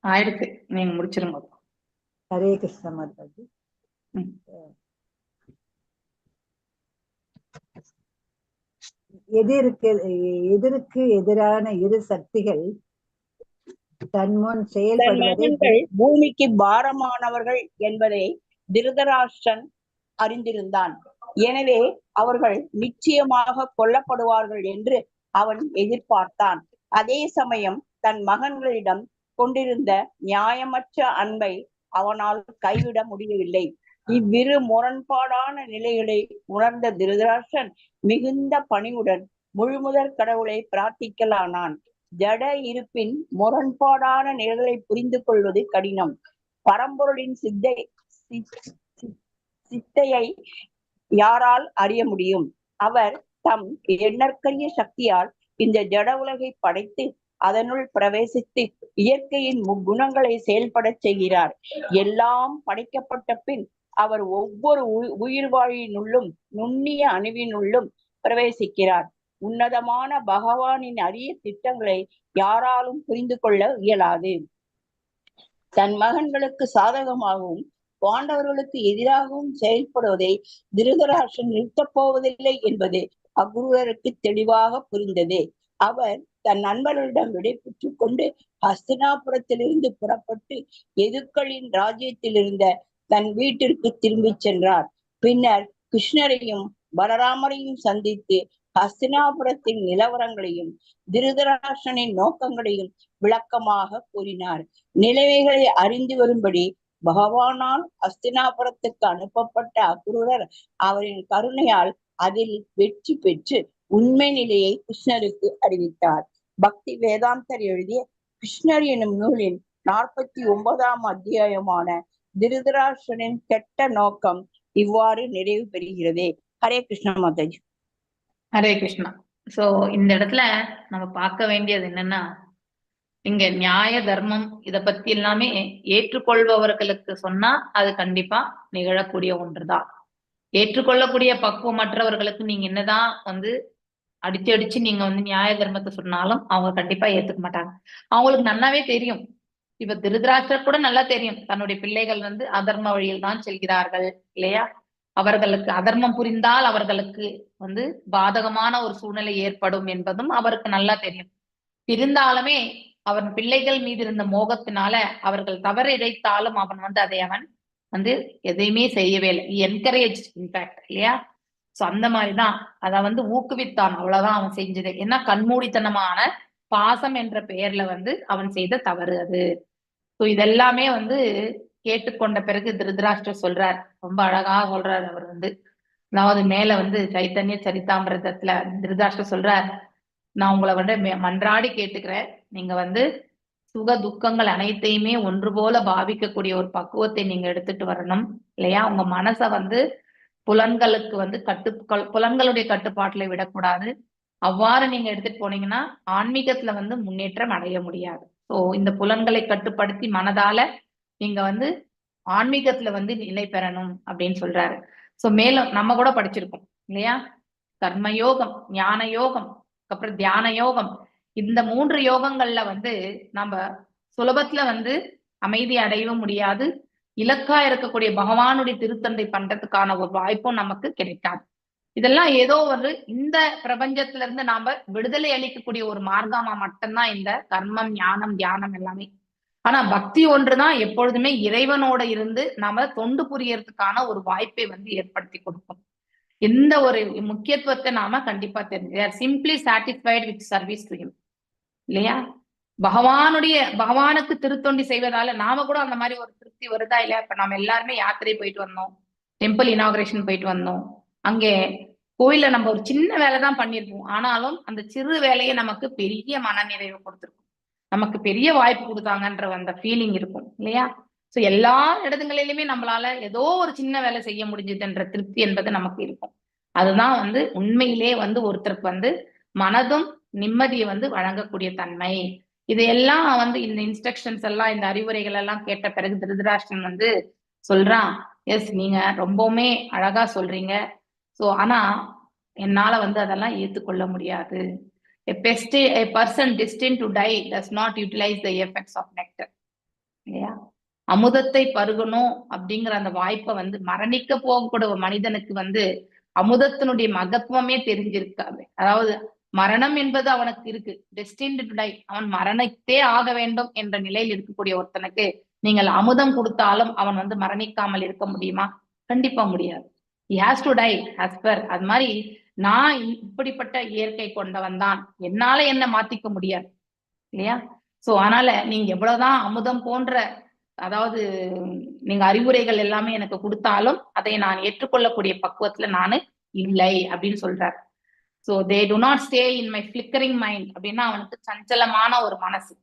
ஆயிடுச்சு, நீங்க முடிச்சிருங்க. ஹரே கிருஷ்ண மாதாஜி. எதிருக்கு எதிரான இரு சக்திகள் தன் முன் செயல்படுவதை பூமிக்கு பாரமானவர்கள் என்பதை திருதராஷ்டிரன் அறிந்திருந்தான். எனவே அவர்கள் நிச்சயமாக கொல்லப்படுவார்கள் என்று அவன் எதிர்பார்த்தான். அதே சமயம் தன் மகன்களிடம் கொண்டிருந்த நியாயமற்ற அன்பை அவனால் கைவிட முடியவில்லை. இவ்விரு முரண்பாடான நிலைகளை உணர்ந்த திருதராஷ்டிரன் மிகுந்த பணிவுடன் முழுமுதற் கடவுளை பிரார்த்திக்கலானான். ஜட இருப்பின் முரண்பாடான நிலைகளை புரிந்து கொள்வது கடினம். பரம்பொருளின் சித்தையை யாரால் அறிய முடியும்? அவர் தம் எண்ணற்கரிய சக்தியால் இந்த ஜட உலகை படைத்து அதனுள் பிரவேசித்து இயற்கையின் முக்குணங்களை செயல்பட செய்கிறார். எல்லாம் படைக்கப்பட்ட பின் அவர் ஒவ்வொரு உயிர்வாழினுள்ளும் நுண்ணிய அணுவினுள்ளும் பிரவேசிக்கிறார். உன்னதமான பகவானின் அரிய திட்டங்களை யாராலும் புரிந்து கொள்ள இயலாது. தன் மகன்களுக்கு சாதகமாகவும் பாண்டவர்களுக்கு எதிராகவும் செயல்படுவதை திருதராஷ்டிரன் நிறுத்தப் போவதில்லை என்பது அக்குருவருக்கு தெளிவாக புரிந்தது. அவர் தன் நண்பர்களிடம் விடை பெற்றுக் கொண்டு ஹஸ்தினாபுரத்திலிருந்து புறப்பட்டு எதுக்களின் ராஜ்யத்தில் இருந்த தன் வீட்டிற்கு திரும்பி சென்றார். பின்னர் கிருஷ்ணரையும் பலராமரையும் சந்தித்து ஹஸ்தினாபுரத்தின் நிலவரங்களையும் திருதராஷ்டிரனின் நோக்கங்களையும் விளக்கமாக கூறினார். நிலைமைகளை அறிந்து வரும்படி பகவானால் ஹஸ்தினாபுரத்துக்கு அனுப்பப்பட்ட அக்ரூரர் அவரின் கருணையால் அதில் வெற்றி பெற்று உண்மை நிலையை கிருஷ்ணருக்கு அறிவித்தார். பக்தி வேதாந்தர் எழுதிய கிருஷ்ணர் எனும் நூலின் 49ஆம் அத்தியாயமான திருதராஷ்டிரனின் கெட்ட நோக்கம் இவ்வாறு நிறைவு பெறுகிறது. ஹரே கிருஷ்ணா மாதாஜி. ஹரே கிருஷ்ணா. சோ இந்த இடத்துல நம்ம பார்க்க வேண்டியது என்னன்னா, இங்க நியாய தர்மம் இத பத்தி எல்லாமே ஏற்றுக்கொள்பவர்களுக்கு சொன்னா அது கண்டிப்பா நிகழக்கூடிய ஒன்றுதான். ஏற்றுக்கொள்ளக்கூடிய பக்குவமற்றவர்களுக்கு நீங்க என்னதான் அடிச்சு நீங்க நியாய தர்மத்தை சொன்னாலும் அவங்க கண்டிப்பா ஏத்துக்க மாட்டாங்க. அவங்களுக்கு நல்லாவே தெரியும். இப்ப திருதராஷ்டிரர் கூட நல்லா தெரியும் தன்னுடைய பிள்ளைகள் அதர்ம வழியில் தான் செல்கிறார்கள் இல்லையா. அவர்களுக்கு அதர்மம் புரிந்தால் அவர்களுக்கு பாதகமான ஒரு சூழ்நிலை ஏற்படும் என்பதும் அவருக்கு நல்லா தெரியும். இருந்தாலுமே அவன் பிள்ளைகள் மீது இருந்த மோகத்தினால அவர்கள் தவறு இழைத்தாலும் அவன் அதை எதையுமே செய்யவே இல்லை. என்கரேஜ் இன்ஃபேக்ட் இல்லையா. சோ அந்த மாதிரிதான் அதை ஊக்குவித்தான். அவ்வளவுதான் அவன் செஞ்சது. ஏன்னா கண்மூடித்தனமான பாசம் என்ற பெயர்ல அவன் செய்த தவறு அது. சோ இதெல்லாமே கேட்டுக்கொண்ட பிறகு திருதராஷ்டிரர் சொல்றார். ரொம்ப அழகா சொல்றார் அவர் அதாவது மேல சைத்தன்ய சரிதாமிரதத்துல திருதராஷ்டிரர் சொல்றார், நான் உங்களை மன்றாடி கேட்டுக்கிறேன். நீங்க சுக துக்கங்கள் அனைத்தையுமே ஒன்று போல பாவிக்கக்கூடிய ஒரு பக்குவத்தை நீங்க எடுத்துட்டு வரணும் இல்லையா. உங்க மனசை புலன்களுக்கு புலன்களுடைய கட்டுப்பாட்டுல விடக்கூடாது. அவ்வாறு நீங்க எடுத்துட்டு போனீங்கன்னா ஆன்மீகத்துல முன்னேற்றம் அடைய முடியாது. சோ இந்த புலன்களை கட்டுப்படுத்தி மனதால நீங்க ஆன்மீகத்துல நிலை பெறணும் அப்படின்னு சொல்றாரு. சோ மேலும் நம்ம கூட படிச்சிருக்கோம் இல்லையா. கர்மயோகம், ஞான யோகம், அப்புறம் தியான யோகம், இந்த 3 யோகங்கள்ல நம்ம சுலபத்துல அமைதி அடையவும் முடியாது. இலக்கா இருக்கக்கூடிய பகவானுடைய திருத்தந்தை பண்றதுக்கான ஒரு வாய்ப்பும் நமக்கு கிடைக்காது. இதெல்லாம் ஏதோ இந்த பிரபஞ்சத்துல இருந்து நாம விடுதலை அளிக்கக்கூடிய ஒரு மார்க்கமா மட்டும்தான் இந்த கர்மம், ஞானம், தியானம் எல்லாமே. ஆனா பக்தி ஒன்றுதான் எப்பொழுதுமே இறைவனோட இருந்து நாம தொண்டு புரியறதுக்கான ஒரு வாய்ப்பை ஏற்படுத்தி கொடுக்கும். இந்த ஒரு முக்கியத்துவத்தை நாம கண்டிப்பா தெரிஞ்சு simply satisfied with service to him இல்லையா. பகவானுக்கு திருத்தொண்டி செய்வதால நாம கூட அந்த மாதிரி ஒரு திருப்தி வருதா இல்லையா. இப்ப நாம எல்லாருமே யாத்திரை போயிட்டு வந்தோம், டெம்பிள் இனாகுரேஷன் போயிட்டு வந்தோம். அங்கே கோயில்ல நம்ம ஒரு சின்ன வேலை தான் பண்ணிருப்போம். ஆனாலும் அந்த சிறு வேலையை நமக்கு பெரிய மன நிறைவு கொடுத்துருக்கும். நமக்கு பெரிய வாய்ப்பு கொடுத்தாங்கன்ற அந்த ஃபீலிங் இருக்கும் இல்லையா. சோ எல்லா இடத்துங்களிலுமே நம்மளால ஏதோ ஒரு சின்ன வேலை செய்ய முடிஞ்சதுன்ற திருப்தி என்பது நமக்கு இருக்கும். அதுதான் உண்மையிலே ஒருத்தருக்கு மனதும் நிம்மதியை வழங்கக்கூடிய தன்மை. இதையெல்லாம் இந்த இன்ஸ்ட்ரக்ஷன்ஸ் எல்லாம், இந்த அறிவுரைகள் எல்லாம் கேட்ட பிறகு திருதராஷ்டிரன் சொல்றான், எஸ் நீங்க ரொம்பவுமே அழகா சொல்றீங்க. சோ ஆனா என்னால அதெல்லாம் ஏத்துக்கொள்ள முடியாது. A person destined to die does not utilize the effects of nectar இல்லையா. அமுதத்தை பருகணும் அப்படிங்கிற அந்த வாய்ப்பை மரணிக்க போகக்கூடிய மனிதனுக்கு அமுதத்தினுடைய மகத்துவமே தெரிஞ்சிருக்காது. அதாவது மரணம் என்பது அவனுக்கு இருக்கு, டெஸ்டின்டு டு டை, அவன் மரணித்தே ஆக வேண்டும் என்ற நிலையில் இருக்கக்கூடிய ஒருத்தனுக்கு நீங்கள் அமுதம் கொடுத்தாலும் அவன் மரணிக்காமல் இருக்க முடியுமா? கண்டிப்பா முடியாது. he has to die as per. அது மாதிரி நான் இப்படிப்பட்ட இயற்கை கொண்டவன் தான், என்னால என்ன மாத்திக்க முடியாது இல்லையா. சோ அதனால நீங்க எவ்வளவுதான் அமுதம் போன்ற, அதாவது நீங்க அறிவுரைகள் எல்லாமே எனக்கு கொடுத்தாலும் அதை நான் ஏற்றுக்கொள்ளக்கூடிய பக்குவத்துல நானு இல்லை அப்படின்னு சொல்றாரு. So they to not stay in my flickering mind அப்படின்னா அவனுக்கு சஞ்சலமான ஒரு மனசு.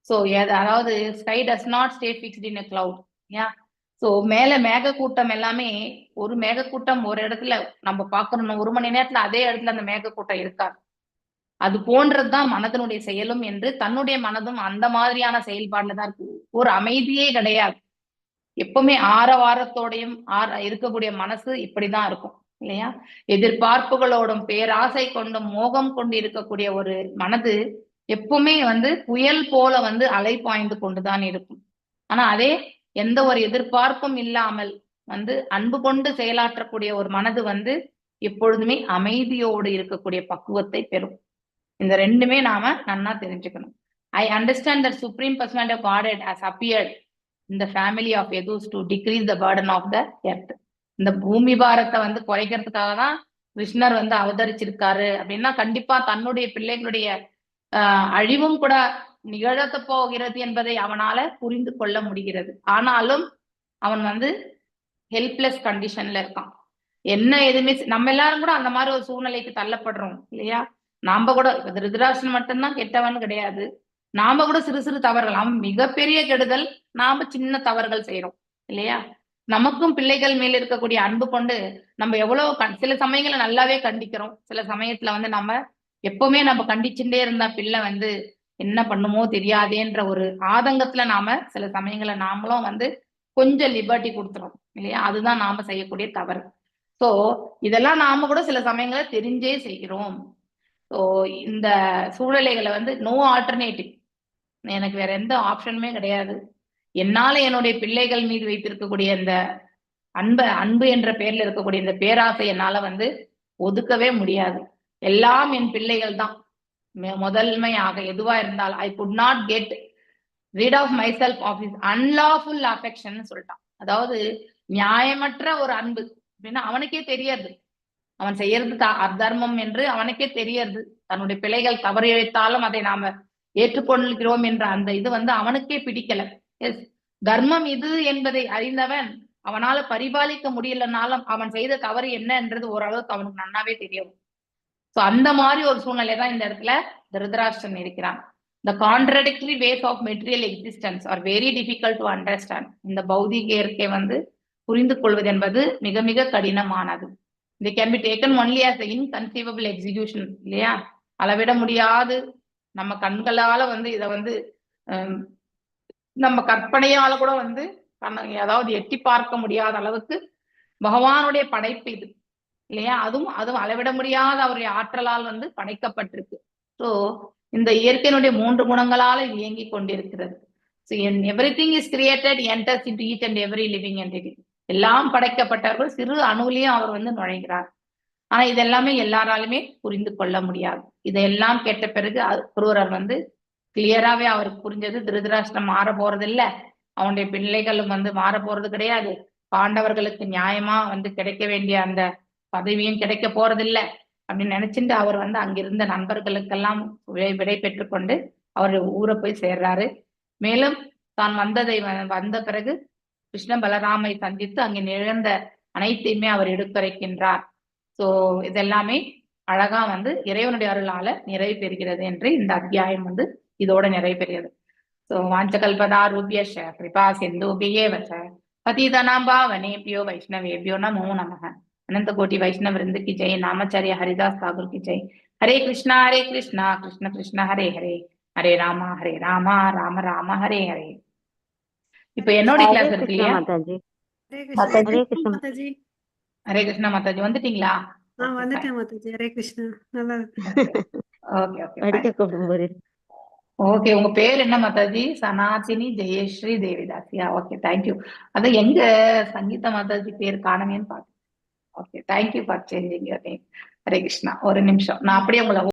சோ அதாவது sky does not stay fixed in a cloud. ஏன் சோ மேல மேகக்கூட்டம் எல்லாமே, ஒரு மேகக்கூட்டம் ஒரு இடத்துல நம்ம பாக்கணும், 1 மணி நேரத்துல அதே இடத்துல அந்த மேகக்கூட்டம் இருக்காது. அது போன்றதுதான் மனதனுடைய செயலும் என்று தன்னுடைய மனதும் அந்த மாதிரியான செயல்பாடுல தான் இருக்கு. ஒரு அமைதியே கிடையாது. எப்பவுமே ஆரவாரத்தோடையும் இருக்கக்கூடிய மனசு இப்படிதான் இருக்கும் இல்லையா? எதிர்பார்ப்புகளோடும் பேராசை கொண்டும் மோகம் கொண்டு இருக்கக்கூடிய ஒரு மனது எப்பவுமே புயல் போல அலை பாய்ந்து கொண்டுதான் இருக்கும். ஆனா அதே எந்த ஒரு எதிர்பார்ப்பும் இல்லாமல் அன்பு கொண்டு செயலாற்றக்கூடிய ஒரு மனது எப்பொழுதுமே அமைதியோடு இருக்கக்கூடிய பக்குவத்தை பெறும். இந்த ரெண்டுமே நாம நன்னா தெரிஞ்சுக்கணும். I understand that supreme personality of Godhead has appeared in the family of Yadus to decrease the burden of the earth. இந்த பூமி பாரத்தை குறைக்கிறதுக்காக தான் கிருஷ்ணர் அவதரிச்சிருக்காரு அப்படின்னா கண்டிப்பா தன்னுடைய பிள்ளைகளுடைய அழிவும் கூட நிகழத்த போகிறது என்பதை அவனால புரிந்து கொள்ள முடிகிறது. ஆனாலும் அவன் ஹெல்ப்லெஸ் கண்டிஷன்ல இருக்கான். என்ன எதுவுமே நம்ம எல்லாரும் கூட அந்த மாதிரி ஒரு சூழ்நிலைக்கு தள்ளப்படுறோம் இல்லையா? நாம கூட திருதராஷ்டிரன் மட்டும்தான் கெட்டவன் கிடையாது. நாம கூட சிறு சிறு தவறுகள், அவன் மிகப்பெரிய கெடுதல், நாம சின்ன தவறுகள் செய்யறோம் இல்லையா? நமக்கும் பிள்ளைகள் மேல இருக்கக்கூடிய அன்பு கொண்டு நம்ம எவ்வளவு சில சமயங்களை நல்லாவே கண்டிக்கிறோம். சில சமயத்துல நம்ம எப்பவுமே நம்ம கண்டிச்சுட்டே இருந்தா பிள்ளை என்ன பண்ணுமோ தெரியாதேன்ற ஒரு ஆதங்கத்துல நாம சில சமயங்களை நாமளும் கொஞ்சம் லிபர்ட்டி கொடுத்துறோம் இல்லையா? அதுதான் நாம செய்யக்கூடிய தவறு. சோ இதெல்லாம் நாம கூட சில சமயங்களை தெரிஞ்சே செய்கிறோம். ஸோ இந்த சூழ்நிலைகளை நோ ஆல்டர்னேட்டிவ், எனக்கு வேற எந்த ஆப்ஷனுமே கிடையாது. என்னால என்னுடைய பிள்ளைகள் மீது வைத்திருக்கக்கூடிய இந்த அன்பு என்ற பேர்ல இருக்கக்கூடிய இந்த பேராசை என்னால ஒதுக்கவே முடியாது. எல்லாம் என் பிள்ளைகள் தான் முதன்மையாக எதுவா இருந்தால் I could not get rid of myself of his unlawful affection சொல்லிட்டான். அதாவது நியாயமற்ற ஒரு அன்பு அப்படின்னா அவனுக்கே தெரியாது அவன் செய்யறது அத்தர்மம் என்று அவனுக்கே தெரியாது. தன்னுடைய பிள்ளைகள் தவறி வைத்தாலும் அதை நாம ஏற்றுக்கொள்கிறோம் என்ற அந்த இது அவனுக்கே பிடிக்கல. எஸ், தர்மம் இது என்பதை அறிந்தவன் அவனால பரிபாலிக்க முடியலனாலும் அவன் செய்த தவறு என்ன என்றது ஓரளவுக்கு அவனுக்கு நன்னாவே தெரியும். சோ அந்த மாதிரி ஒரு சூழ்நிலை தான் இந்த இடத்துல திருதராஷ்டிரன் இருக்கிறான். The contradictory ways of material existence are very difficult to understand. இந்த பௌதிக இயற்கை புரிந்து கொள்வது என்பது மிக மிக கடினமானது. They can be taken only as the inconceivable execution இல்லையா? அளவிட முடியாது, நம்ம கண்களால இத நம்ம கற்பனையால கூட அதாவது எட்டி பார்க்க முடியாத அளவுக்கு பகவானுடைய படைப்பு இது இல்லையா? அதுவும் அளவிட முடியாத அவருடைய ஆற்றலால் படைக்கப்பட்டிருக்கு. சோ இந்த இயற்கையினுடைய 3 குணங்களால இயங்கி கொண்டிருக்கிறது. So everything is created enters into each and every living entity. எல்லாம் படைக்கப்பட்டவர்கள் சிறு அணுவிலையும் அவர் நுழைகிறார். ஆனா இதெல்லாமே எல்லாராலுமே புரிந்து கொள்ள முடியாது. இதையெல்லாம் கேட்ட பிறகு குருவரர் கிளியராவே அவருக்கு புரிஞ்சது, திருதராஷ்டிரம் மாற போறது இல்ல, அவனுடைய பிள்ளைகளும் மாற போறது கிடையாது, பாண்டவர்களுக்கு நியாயமா கிடைக்க வேண்டிய அந்த பதவியும் கிடைக்க போறதில்லை அப்படின்னு நினைச்சுட்டு அவர் அங்கிருந்த நண்பர்களுக்கெல்லாம் விடை பெற்றுக்கொண்டு அவர் ஊரை போய் சேர்றாரு. மேலும் தான் வந்த பிறகு கிருஷ்ண பலராமை சந்தித்து அங்கே நிகழ்ந்த அனைத்தையுமே அவர் எடுத்துரைக்கின்றார். சோ இதெல்லாமே அழகா இறைவனுடைய அருளால நிறைவு பெறுகிறது என்று இந்த அத்தியாயம் இதோட நிறைவு பெறுகிறது. சோ வாஞ்சகல்பதா ரூபியஷ கிருபா சிந்துபியே வச்ச பதீதனாம் பாவனேபியோ வைஷ்ணவேபியோ நமோ நமக. अनंत कोटि वैष्णव वृंद की जय. नामाचार्य हरिदास ठाकुर की जय. हरे कृष्णा कृष्ण कृष्ण हरे हरे, हरे रामा राम राम हरे हरे. இப்ப என்னோட கிளாஸ் இருக்கு இல்லையா? மாதாஜி. மாதாஜி. ஹரே கிருஷ்ணா. மாதாஜி. ஹரே கிருஷ்ணா மாதாஜி. வந்துட்டீங்களா? வந்துட்டேன் மாதாஜி. ஹரே கிருஷ்ணா. நல்லா ஓகே ஓகே படிக்க கூப்பிடும்போது ஓகே. உங்க பேர் என்ன மாதாஜி? சனாதினி ஜெயஸ்ரீ தேவிதாசியா? Okay, thank you. அதான் எங்க சங்கீதா மாதாஜி பேர் காணமேன்னு பாத்தேன். Okay, thank you for changing your name. Hare Krishna. ஒரு நிமிஷம், நான் அப்படியே உங்களை